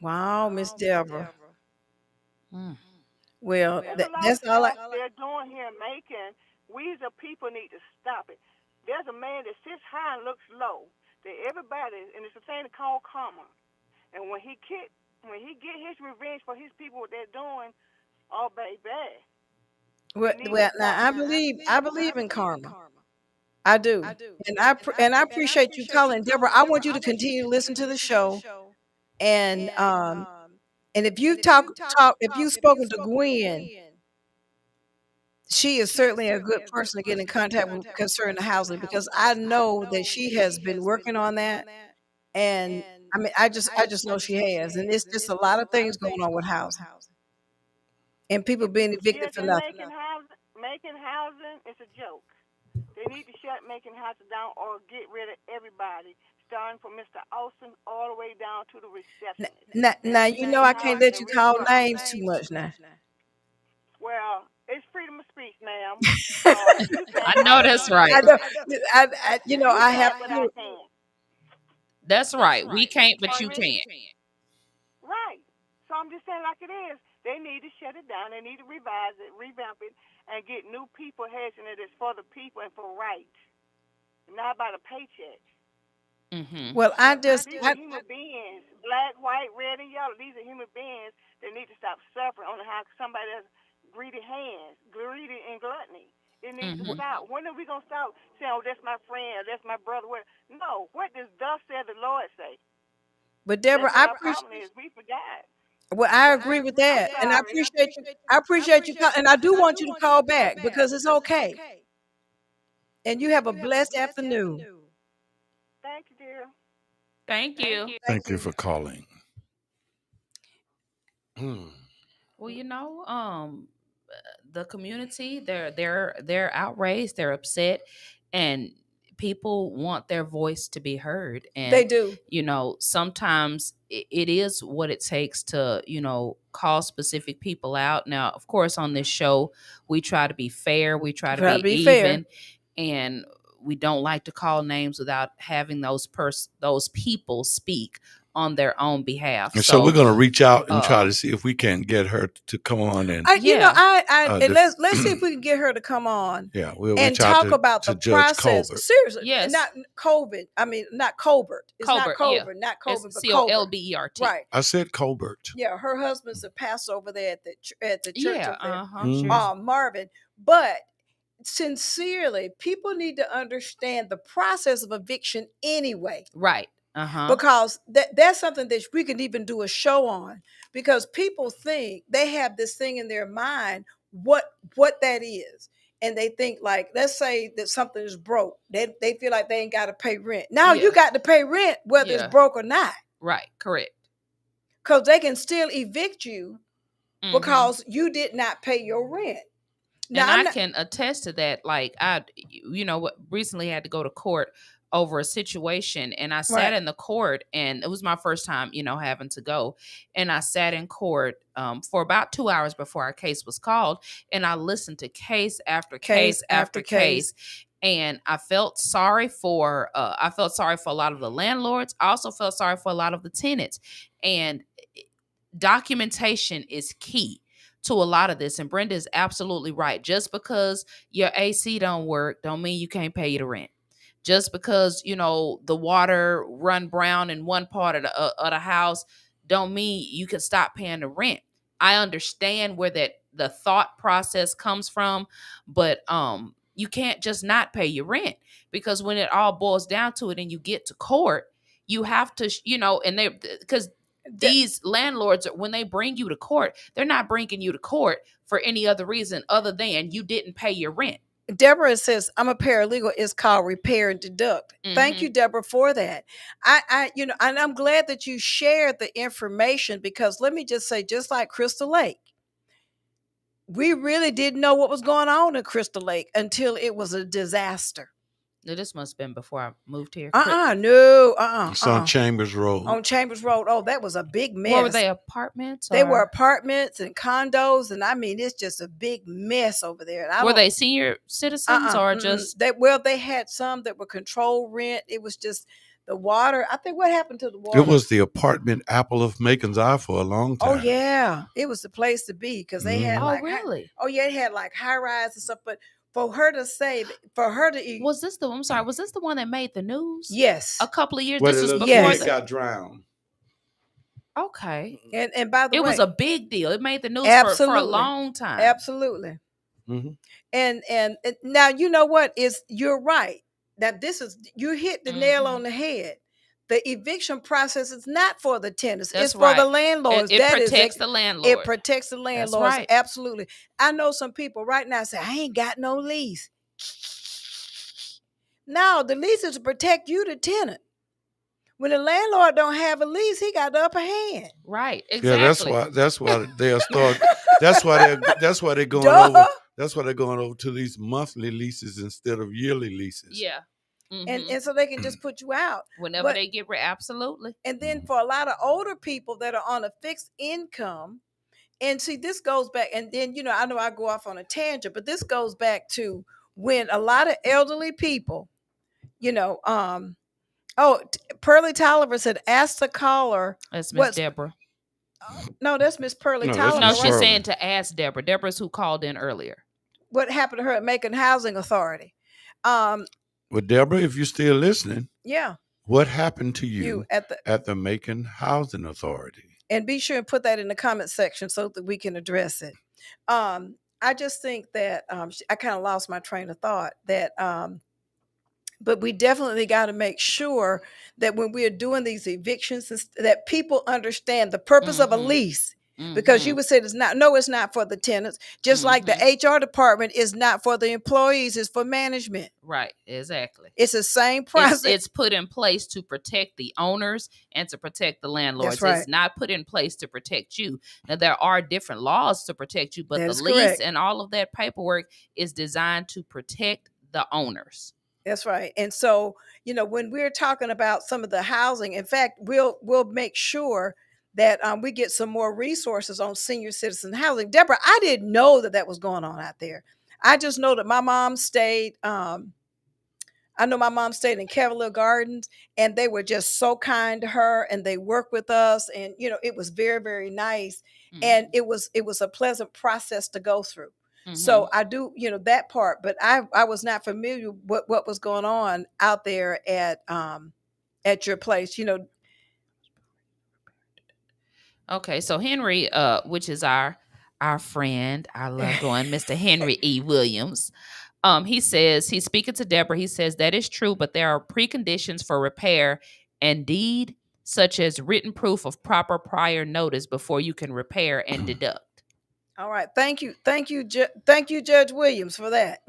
Wow, Miss Deborah. Well, that's all they're doing here in Macon. We as a people need to stop it. There's a man that sits high and looks low. That everybody, and it's a thing called karma. And when he get his revenge for his people, what they're doing, oh baby. Well, now I believe in karma. I do, and I appreciate you calling, Deborah. I want you to continue to listen to the show, and if you've if you've spoken to Gwen, she is certainly a good person to get in contact with concerning the housing, because I know that she has been working on that, and I mean I just know she has, and it's just a lot of things going on with housing, and people being evicted for nothing. Making housing is a joke. They need to shut Macon housing down or get rid of everybody, starting from Mr. Austin all the way down to the receptionist. Now you know I can't let you call names too much now. Well, it's freedom of speech, ma'am. I know that's right. I have to. That's right. We can't, but you can. Right. So I'm just saying like it is. They need to shut it down. They need to revise it, revamp it, and get new people heads in it. It's for the people and for rights, not about a paycheck. Well, these are human beings, black, white, red, and yellow. These are human beings that need to stop suffering on how somebody has greedy hands, greedy and gluttony. It needs to stop. When are we gonna stop saying, "Oh, that's my friend, that's my brother"? No, what does thus said the Lord say? But Deborah, I appreciate. We forgot. Well, I agree with that, and I appreciate you. I appreciate you, and I do want you to call back because it's okay. And you have a blessed afternoon. Thank you, dear. Thank you. Thank you for calling. Well, the community, they're outraged, they're upset, and people want their voice to be heard. And they do. Sometimes it is what it takes to, call specific people out. Now, of course, on this show, we try to be fair. We try to be even. And we don't like to call names without having those people speak on their own behalf. And so we're going to reach out and try to see if we can get her to come on and let's see if we can get her to come on. Yeah, we'll and talk about the process. Colbert. Seriously, yes, not Colbert. I mean, not Colbert. It's Colbert, not Colbert, yeah. not Colbert, it's but Colbert. Colbert. Right. I said Colbert. Yeah, her husband's a pastor over there at the church. Yeah, Marvin, but sincerely, people need to understand the process of eviction anyway. Right. Because that's something that we could even do a show on, because people think they have this thing in their mind what that is, and they think, like, let's say that something is broke, they feel like they ain't got to pay rent. Now you got to pay rent whether it's broke or not. Right. Correct. Because they can still evict you because you did not pay your rent. Now, and I can attest to that. Like, I recently had to go to court over a situation, and I sat in the court, and it was my first time, having to go. And I sat in court for about 2 hours before our case was called, and I listened to case after case after case. And I felt sorry for a lot of the landlords. I also felt sorry for a lot of the tenants. And documentation is key to a lot of this. And Brenda is absolutely right. Just because your AC don't work don't mean you can't pay your rent. Just because, the water run brown in one part of the house don't mean you can stop paying the rent. I understand where the thought process comes from, but you can't just not pay your rent, because when it all boils down to it and you get to court, you have to, and because these landlords, when they bring you to court, they're not bringing you to court for any other reason other than you didn't pay your rent. Deborah says, I'm a paralegal. It's called repair and deduct. Thank you, Deborah, for that. And I'm glad that you shared the information, because let me just say, just like Crystal Lake, we really didn't know what was going on in Crystal Lake until it was a disaster. No, this must have been before I moved here. It's on Chambers Road. On Chambers Road. Oh, that was a big mess. What were they, apartments? They were apartments and condos, and I mean, it's just a big mess over there. Were they senior citizens or just? They had some that were control rent. It was just the water. I think what happened to the water? It was the apartment apple of Macon's eye for a long time. Oh yeah, it was the place to be, because they had really? It had like high rise and stuff, but. For her to say, was this the? I'm sorry. Was this the one that made the news? Yes, a couple of years. Well, this was before it got drowned. Okay, and by the way, it was a big deal. It made the news for a long time. Absolutely. And now you know what is. You're right. That you hit the nail on the head. The eviction process is not for the tenants. It's for the landlords. It protects the landlords. It protects the landlords. That's right. Absolutely. I know some people right now say, I ain't got no lease. No, the lease is to protect you, the tenant. When the landlord don't have a lease, he got the upper hand. Right. Exactly. Yeah, that's why they'll start. That's why they're going over. That's why they're going over to these monthly leases instead of yearly leases. Yeah. And so they can just put you out whenever they get absolutely. And then for a lot of older people that are on a fixed income, and see, this goes back, and then I know I go off on a tangent, but this goes back to when a lot of elderly people, Pearlie Tolliver said, ask the caller. That's Miss Deborah. No, that's Miss Pearlie Tolliver. No, she's saying to ask Deborah. Deborah's who called in earlier. What happened to her at Macon Housing Authority? Well, Deborah, if you're still listening, yeah, what happened to you at the Macon Housing Authority? And be sure and put that in the comment section so that we can address it. I just think that I kind of lost my train of thought. But we definitely got to make sure that when we are doing these evictions, that people understand the purpose of a lease. Because you would say it's not for the tenants. Just like the HR department is not for the employees, it's for management. Right, exactly. It's the same process. It's put in place to protect the owners and to protect the landlords. That's right. It's not put in place to protect you. Now, there are different laws to protect you, but That's the lease correct. and all of that paperwork is designed to protect the owners. That's right. And so, when we're talking about some of the housing, in fact, we'll make sure that we get some more resources on senior citizen housing. Deborah, I didn't know that was going on out there. I just know that my mom stayed. I know my mom stayed in Cavalier Gardens, and they were just so kind to her, and they worked with us, and it was very, very nice, and it was a pleasant process to go through. So I do, that part, but I was not familiar with what was going on out there at your place, Okay, so Henry, which is our friend, our loved one, Mr. Henry E. Williams, He says, he's speaking to Deborah. He says, that is true, but there are preconditions for repair and deed, such as written proof of proper prior notice before you can repair and deduct. All right. Thank you. Thank you, Judge Williams, for that.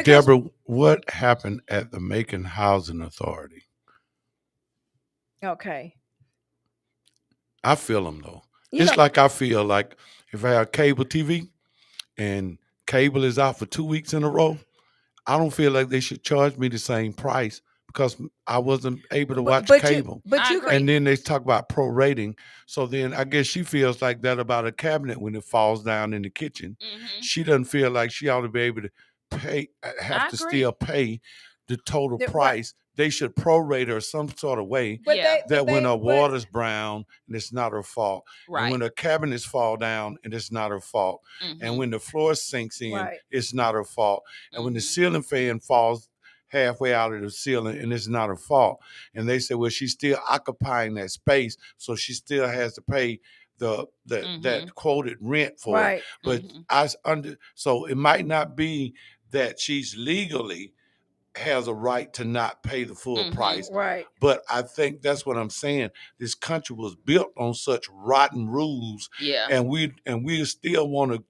Deborah, what happened at the Macon Housing Authority? Okay. I feel them, though. Like I feel like if I have cable TV and cable is out for 2 weeks in a row, I don't feel like they should charge me the same price because I wasn't able to watch cable. And then they talk about prorating. So then I guess she feels like that about a cabinet when it falls down in the kitchen. Mm-hmm. She doesn't feel like she ought to be able to still pay the total price. They should prorate her some sort of way when her water's brown and it's not her fault. Right. And when her cabinets fall down and it's not her fault. Mm-hmm. And when the floor sinks in, it's not her fault. And when the ceiling fan falls halfway out of the ceiling and it's not her fault. And they say, well, she's still occupying that space, so she still has to pay that quoted rent for it. But so it might not be that she's legally has a right to not pay the full price. Right. But I think that's what I'm saying. This country was built on such rotten rules. Yeah. And we still want to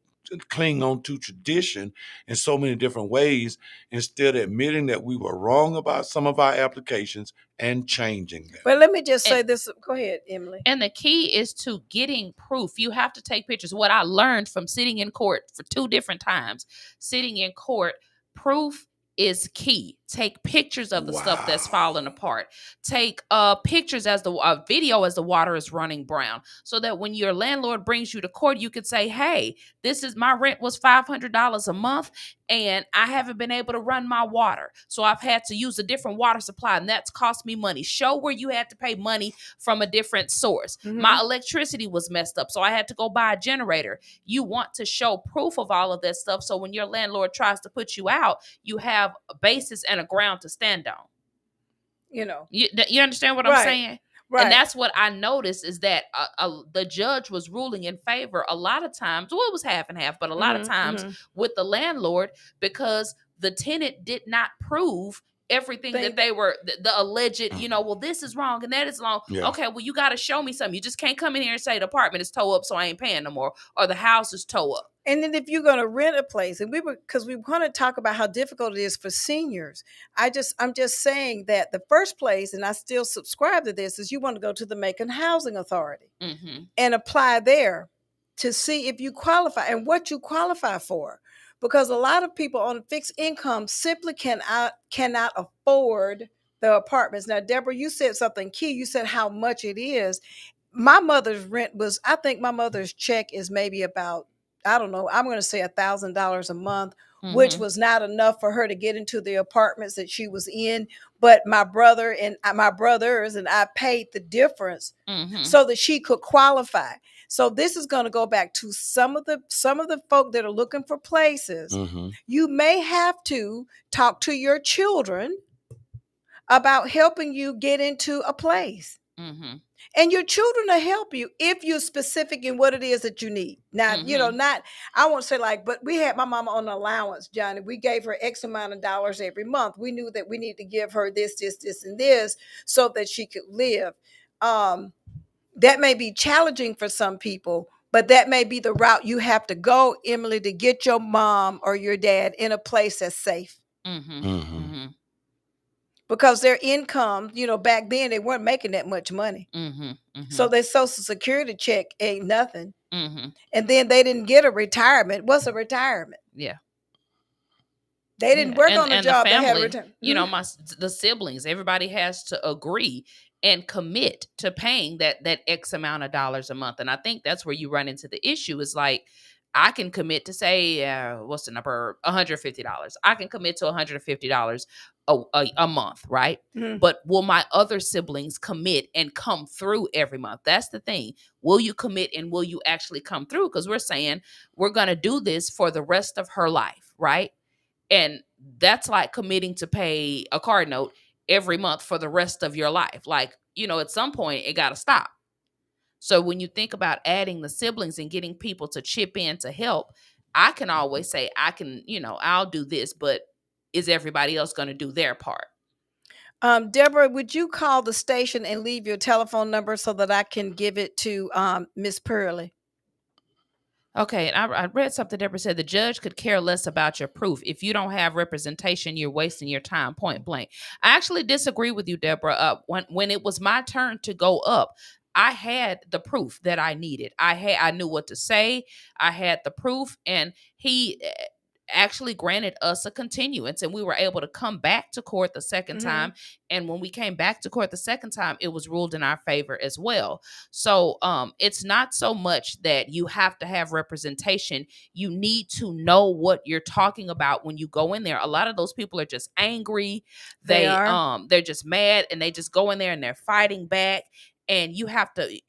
cling on to tradition in so many different ways instead of admitting that we were wrong about some of our applications and changing them. But let me just say this. Go ahead, Emily. And the key is to getting proof. You have to take pictures. What I learned from sitting in court for 2 different times, sitting in court, proof is key. Take pictures of the stuff that's falling apart. Take pictures as the video as the water is running brown, so that when your landlord brings you to court, you could say, hey, this is my rent was $500 a month and I haven't been able to run my water. So I've had to use a different water supply and that's cost me money. Show where you had to pay money from a different source. Mm-hmm. My electricity was messed up, so I had to go buy a generator. You want to show proof of all of that stuff, so when your landlord tries to put you out, you have a basis and a ground to stand on. You understand what I'm saying? Right. And that's what I noticed is that the judge was ruling in favor a lot of times. Well, it was half and half, but a lot of times with the landlord, because the tenant did not prove everything that they were the alleged, well, this is wrong and that is wrong. Yeah. Okay, well, you got to show me something. You just can't come in here and say the apartment is towed up, so I ain't paying no more, or the house is towed up. And then if you're going to rent a place, and because we want to talk about how difficult it is for seniors, I'm just saying that the first place, and I still subscribe to this, is you want to go to the Macon Housing Authority and apply there to see if you qualify and what you qualify for. Because a lot of people on fixed income simply cannot afford the apartments. Now, Deborah, you said something key. You said how much it is. My mother's rent was, I think my mother's check is maybe about, I don't know, I'm going to say $1,000 a month, which was not enough for her to get into the apartments that she was in. But my brothers and I paid the difference so that she could qualify. So this is going to go back to some of the folk that are looking for places. You may have to talk to your children about helping you get into a place. And your children will help you if you're specific in what it is that you need. Now, I won't say but we had my mama on allowance, Johnny. We gave her X amount of dollars every month. We knew that we need to give her this, and this so that she could live. That may be challenging for some people, but that may be the route you have to go, Emily, to get your mom or your dad in a place that's safe. Because their income, back then they weren't making that much money. So their Social Security check ain't nothing. And then they didn't get a retirement. What's a retirement? Yeah. They didn't work on a job that had a retirement. The siblings, everybody has to agree and commit to paying that X amount of dollars a month. And I think that's where you run into the issue. Is I can commit to say, what's the number? $150. I can commit to $150 a month, right? But will my other siblings commit and come through every month? That's the thing. Will you commit and will you actually come through? Because we're saying we're going to do this for the rest of her life, right? And that's like committing to pay a car note every month for the rest of your life. At some point it got to stop. So when you think about adding the siblings and getting people to chip in to help, I can always say, I can, I'll do this, but is everybody else going to do their part? Deborah, would you call the station and leave your telephone number so that I can give it to Miss Pearlie? Okay, and I read something Deborah said, the judge could care less about your proof. If you don't have representation, you're wasting your time, point blank. I actually disagree with you, Deborah. When it was my turn to go up, I had the proof that I needed. I knew what to say. I had the proof, and he actually granted us a continuance, and we were able to come back to court the second time. And when we came back to court the second time, it was ruled in our favor as well. So it's not so much that you have to have representation. You need to know what you're talking about when you go in there. A lot of those people are just angry. They're just mad, and they just go in there and they're fighting back. And you have to,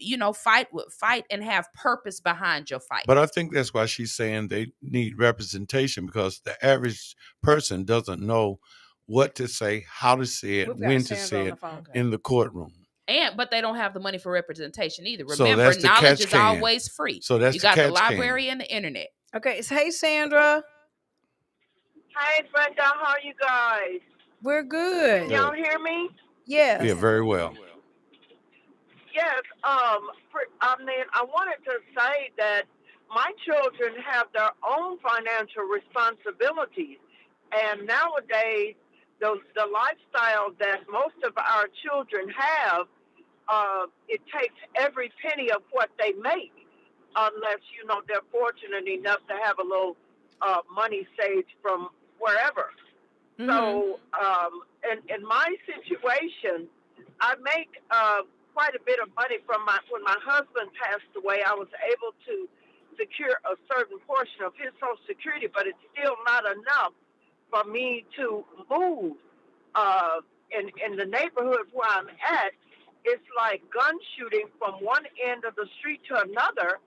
fight and have purpose behind your fight. But I think that's why she's saying they need representation, because the average person doesn't know what to say, how to say it, when to say it in the courtroom. But they don't have the money for representation either. So Remember, that's the knowledge is catch-can. always free. So that's you the got the catch-can. library and the internet. Okay, so hey, Sandra. Hey, Brenda, how are you guys? We're good. Can y'all hear me? Yes. Yeah, very well. Yes. I wanted to say that my children have their own financial responsibilities, and nowadays, the lifestyle that most of our children have, it takes every penny of what they make, unless they're fortunate enough to have a little money saved from wherever. Mm-hmm. So, in my situation, I make quite a bit of money from when my husband passed away. I was able to secure a certain portion of his Social Security, but it's still not enough for me to move. In the neighborhood where I'm at, it's like gun shooting from one end of the street to another,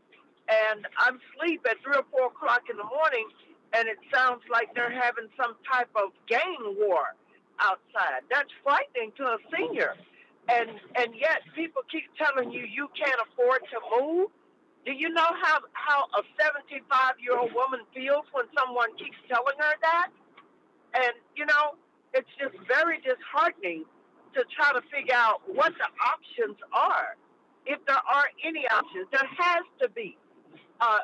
and I'm asleep at 3 or 4 o'clock in the morning, and it sounds like they're having some type of gang war outside. That's frightening to a senior. And yet people keep telling you can't afford to move. Do you know how a 75-year-old woman feels when someone keeps telling her that? And, it's just very disheartening to try to figure out what the options are. If there are any options, there has to be an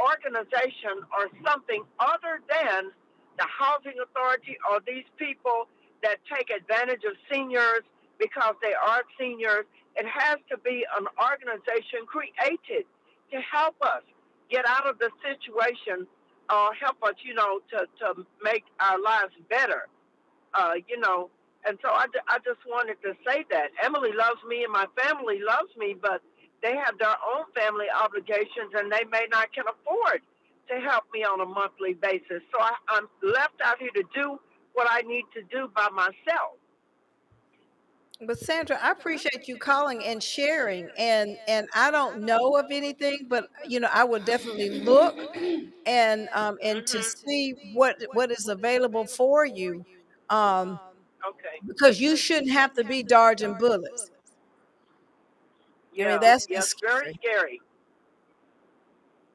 organization or something other than the housing authority or these people that take advantage of seniors because they are seniors. It has to be an organization created to help us get out of the situation, help us, to make our lives better, And so I just wanted to say that. Emily loves me and my family loves me, but they have their own family obligations, and they may not can afford to help me on a monthly basis. So I'm left out here to do what I need to do by myself. But Sandra, I appreciate you calling and sharing, and I don't know of anything, but I would definitely look and to see what is available for you, Okay. because you shouldn't have to be dodging bullets. Yeah, I mean, that's very scary.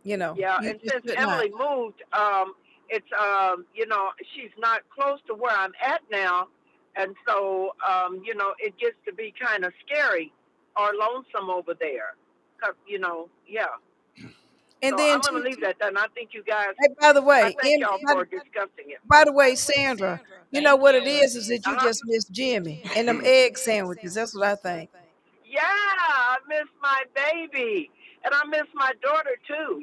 Yeah, and since Emily moved, it's she's not close to where I'm at now, and so it gets to be kind of scary or lonesome over there, 'cause yeah. And so then I'm going to leave that there, and I think you guys. Hey, by the way, I thank y'all for discussing it. By the way, Sandra, you know what it is that you just missed Jimmy and them egg sandwiches. That's what I think. Yeah, I miss my baby, and I miss my daughter too.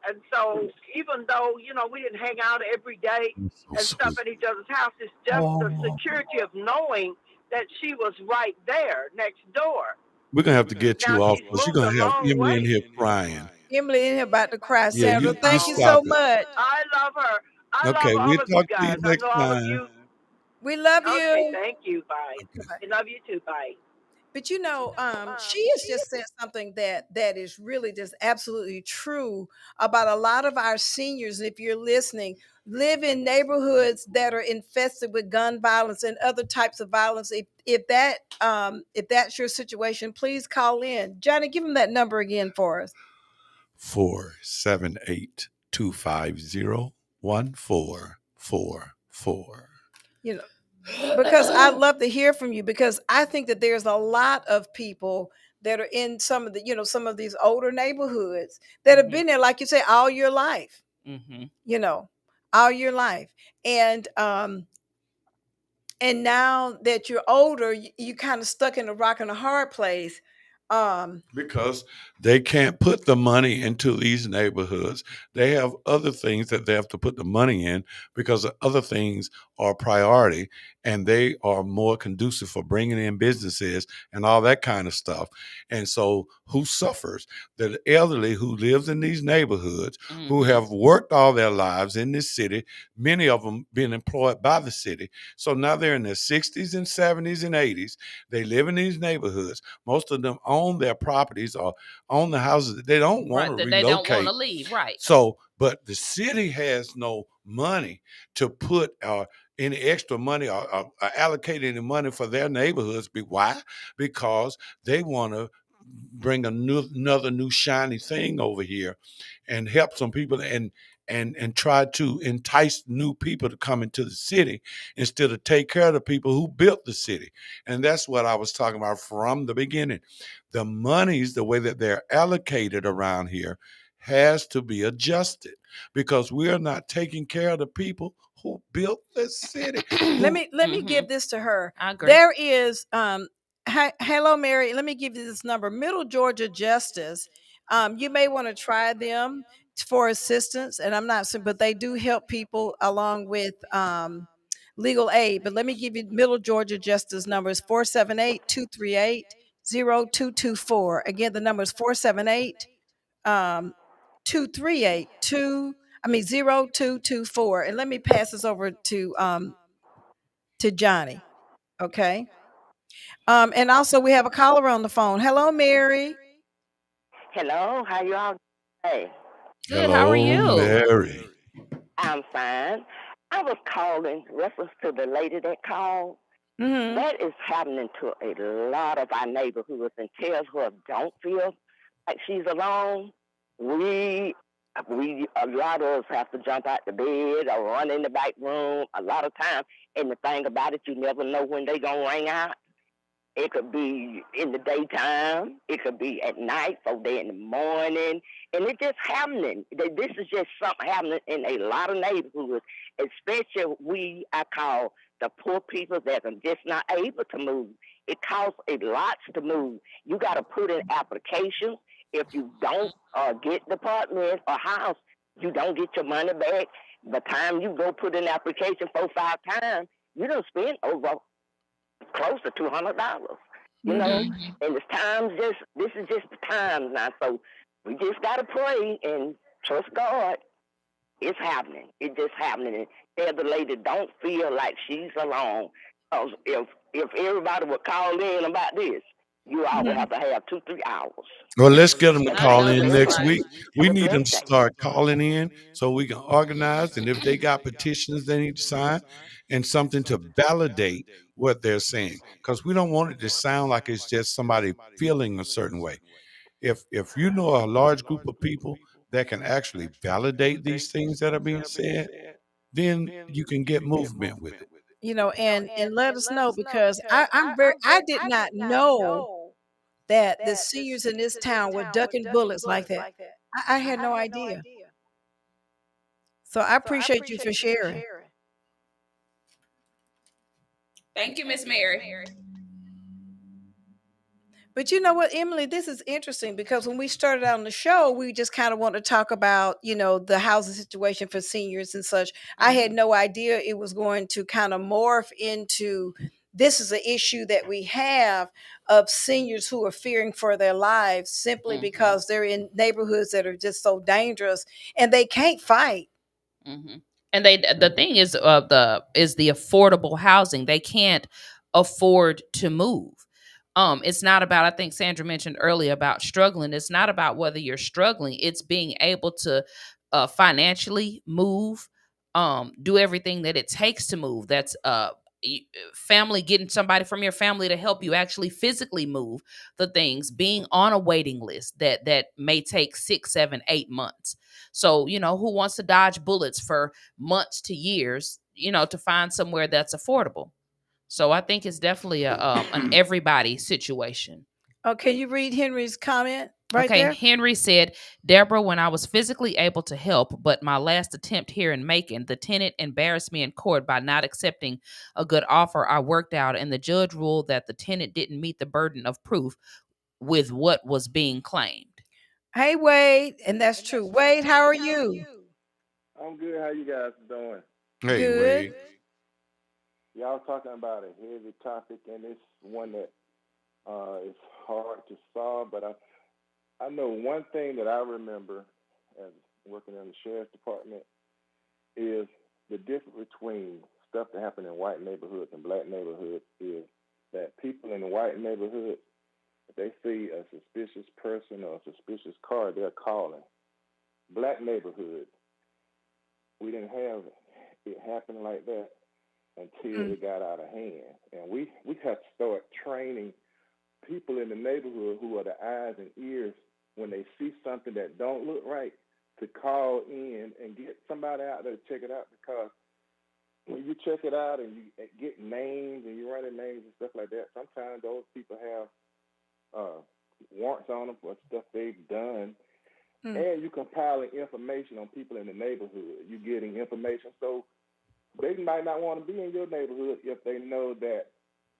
And so even though we didn't hang out every day and stuff at each other's house, it's just the security of knowing that she was right there next door. We're going to have to get you off, because you're going to have Emily in here crying. Emily in here about to cry. Sandra, Yeah, thank you so much. I love her. I love we'll all of you talk guys. to you next time. We love you. Okay, thank you. Bye. Okay. I love you too. Bye. But she has just said something that is really just absolutely true about a lot of our seniors. If you're listening, live in neighborhoods that are infested with gun violence and other types of violence. If that's your situation, please call in. Johnny, give them that number again for us. 478-250-1444. You know, because I'd love to hear from you, because I think that there's a lot of people that are in some of the, some of these older neighborhoods that have been there, like you say, all your life, all your life. And now that you're older, you kind of stuck in a rock and a hard place. Because they can't put the money into these neighborhoods. They have other things that they have to put the money in, because the other things are priority, and they are more conducive for bringing in businesses and all that kind of stuff. And so who suffers? The elderly who lives in these neighborhoods, who have worked all their lives in this city, many of them being employed by the city. So now they're in their 60s and 70s and 80s. They live in these neighborhoods. Most of them own their properties or own the houses that they don't want to relocate. They don't want to leave, right? So, but the city has no money to put any extra money or allocate any money for their neighborhoods. Why? Because they want to bring another new shiny thing over here and help some people and try to entice new people to come into the city instead of take care of the people who built the city. And that's what I was talking about from the beginning. The monies, the way that they're allocated around here, has to be adjusted, because we are not taking care of the people who built the city. Let me give this to her. I agree. There is hello Mary, let me give you this number. Middle Georgia Justice. You may want to try them for assistance, and I'm not but they do help people along with legal aid. But let me give you Middle Georgia Justice numbers: 478-238-0224. Again, the number is 478 238 0224. And let me pass this over to Johnny. Okay. And also we have a caller on the phone. Hello, Mary. Hello, how you all doing? Good. How are you? Mary. I'm fine. I was calling reference to the lady that called. Mm-hmm. That is happening to a lot of our neighborhoods, and tells her don't feel like she's alone. We a lot of us have to jump out the bed or run in the back room a lot of times. And the thing about it, you never know when they gonna ring out. It could be in the daytime. It could be at night, 4 days in the morning. And it's just happening. This is just something happening in a lot of neighborhoods, especially I call the poor people that are just not able to move. It costs a lot to move. You got to put in applications. If you don't get the apartment or house, you don't get your money back. By the time you go put in application 4 or 5 times, you don't spend over close to $200, you know. And it's times this is just the times now. So we just gotta pray and trust God. It's happening. It's just happening. And tell the lady don't feel like she's alone. If everybody would call in about this, you all would have to have 2-3 hours. Well, let's get them to I call know in that's next right. week. We Have a need them to blessed day. start calling in so we can organize. And if they got petitions they need to sign and something to validate what they're saying, because we don't want it to sound like it's just somebody feeling a certain way. If you know a large group of people that can actually validate these things that are being said, then you can get movement with it. And let us know, because I did not know that the seniors in this town were ducking bullets like that. I had no idea. So I appreciate you for sharing. Thank you, Miss Mary. But you know what, Emily, this is interesting, because when we started out on the show, we just kind of want to talk about, the housing situation for seniors and such. I had no idea it was going to kind of morph into, this is an issue that we have of seniors who are fearing for their lives simply because they're in neighborhoods that are just so dangerous and they can't fight. And the thing is, the affordable housing. They can't afford to move. It's not about, I think Sandra mentioned earlier about struggling. It's not about whether you're struggling. It's being able to financially move, do everything that it takes to move. That's family, getting somebody from your family to help you actually physically move the things, being on a waiting list that may take 6, 7, 8 months. So, who wants to dodge bullets for months to years, to find somewhere that's affordable? So I think it's definitely an everybody situation. Oh, can you read Henry's comment right Okay, there? Henry said, Deborah, when I was physically able to help, but my last attempt here in Macon, the tenant embarrassed me in court by not accepting a good offer I worked out, and the judge ruled that the tenant didn't meet the burden of proof with what was being claimed. Hey, Wade, and that's true. Wade, how are you? I'm good. How you guys doing? Hey, Good. Wade. Y'all talking about a heavy topic, and it's one that is hard to solve. But I know one thing that I remember as working in the sheriff's department is the difference between stuff that happened in white neighborhoods and black neighborhoods is that people in the white neighborhood, if they see a suspicious person or a suspicious car, they're calling. Black neighborhoods, we didn't have it happen like that until it got out of hand. And we have to start training people in the neighborhood who are the eyes and ears when they see something that don't look right to call in and get somebody out there to check it out, because when you check it out and you get names and you're running names and stuff like that, sometimes those people have warrants on them for stuff they've done. And you're compiling information on people in the neighborhood. You're getting information. So they might not want to be in your neighborhood if they know that,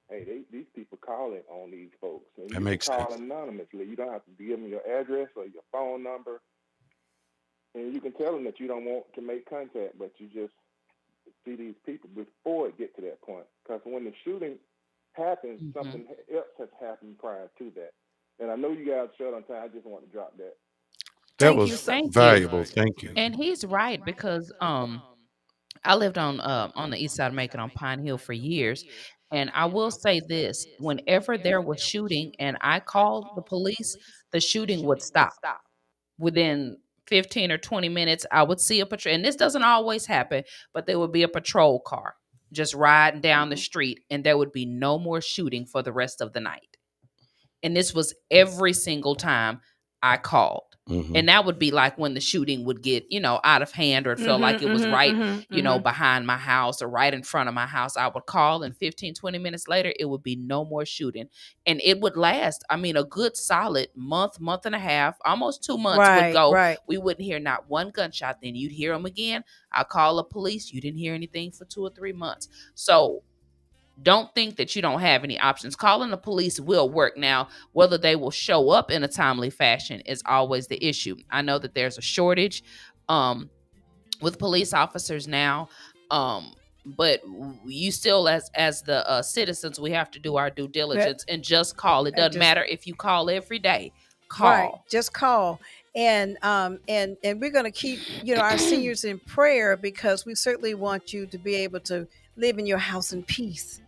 hey, these people calling on these folks. And That makes sense. Call anonymously. You don't have to give them your address or your phone number. And you can tell them that you don't want to make contact, but you just see these people before it gets to that point. Because when the shooting happens, something else has happened prior to that. And I know you guys are short on time. I just want to drop that. That was valuable. Thank you. And he's right, because I lived on the east side of Macon on Pine Hill for years. And I will say this, whenever there was shooting and I called the police, the shooting would stop. Within 15 or 20 minutes, I would see a patrol. And this doesn't always happen, but there would be a patrol car just riding down the street, and there would be no more shooting for the rest of the night. And this was every single time I called. And that would be like when the shooting would get, out of hand, or it felt like it was right, behind my house or right in front of my house. I would call, and 15, 20 minutes later, it would be no more shooting. And it would last, a good solid month and a half, almost 2 months would go. Right. We wouldn't hear not one gunshot. Then you'd hear them again. I call the police. You didn't hear anything for 2 or 3 months. So don't think that you don't have any options. Calling the police will work. Now, whether they will show up in a timely fashion is always the issue. I know that there's a shortage with police officers now, but you still, as the citizens, we have to do our due diligence and just call. It doesn't matter if you call every day. Call. Right, just call. And we're going to keep our seniors in prayer, because we certainly want you to be able to live in your house in peace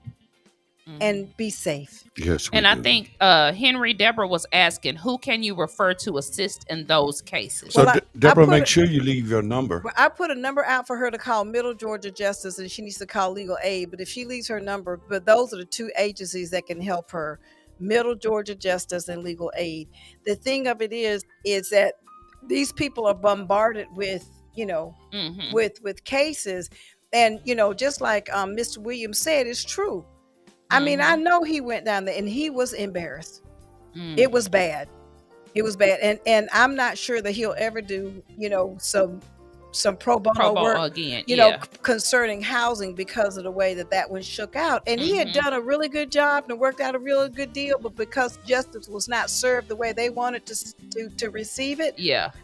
and be safe. Yes, and I think Henry, Deborah was asking, who can you refer to assist in those cases? So Deborah, make sure you leave your number. I put a number out for her to call Middle Georgia Justice, and she needs to call Legal Aid. But if she leaves her number, but those are the 2 agencies that can help her: Middle Georgia Justice and Legal Aid. The thing of it is that these people are bombarded with, with cases. And, just like Mr. Williams said, it's true. I mean, I know he went down there and he was embarrassed. It was bad. It was bad. And I'm not sure that he'll ever do, some pro bono work again, concerning housing, because of the way that one shook out. And he had done a really good job and worked out a really good deal, but because justice was not served the way they wanted to receive it,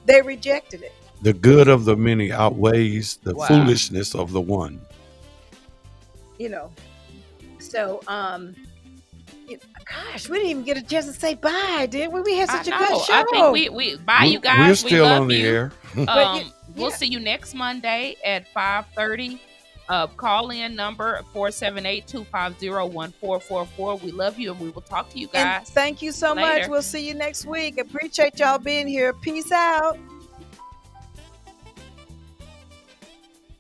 they rejected it. The good of the many outweighs the foolishness of the one. So, gosh, we didn't even get a chance to say bye, did we? We had such a good show. I think we bye, you guys. We're still love on the you. air. We'll see you next Monday at 5:30. Call in number 478-250-1444. We love you, and we will talk to you guys. And thank you so much. We'll see you next week. Appreciate y'all being here. Peace out.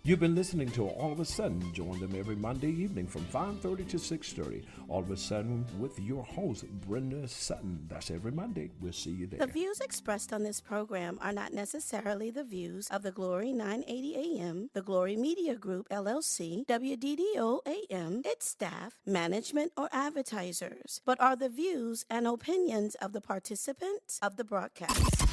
You've been listening to All of a Sudden. Join them every Monday evening from 5:30 to 6:30. All of a Sudden with your host, Brenda Sutton. That's every Monday. We'll see you there. The views expressed on this program are not necessarily the views of the Glory 980 AM, the Glory Media Group, LLC, WDDO AM, its staff, management, or advertisers, but are the views and opinions of the participants of the broadcast.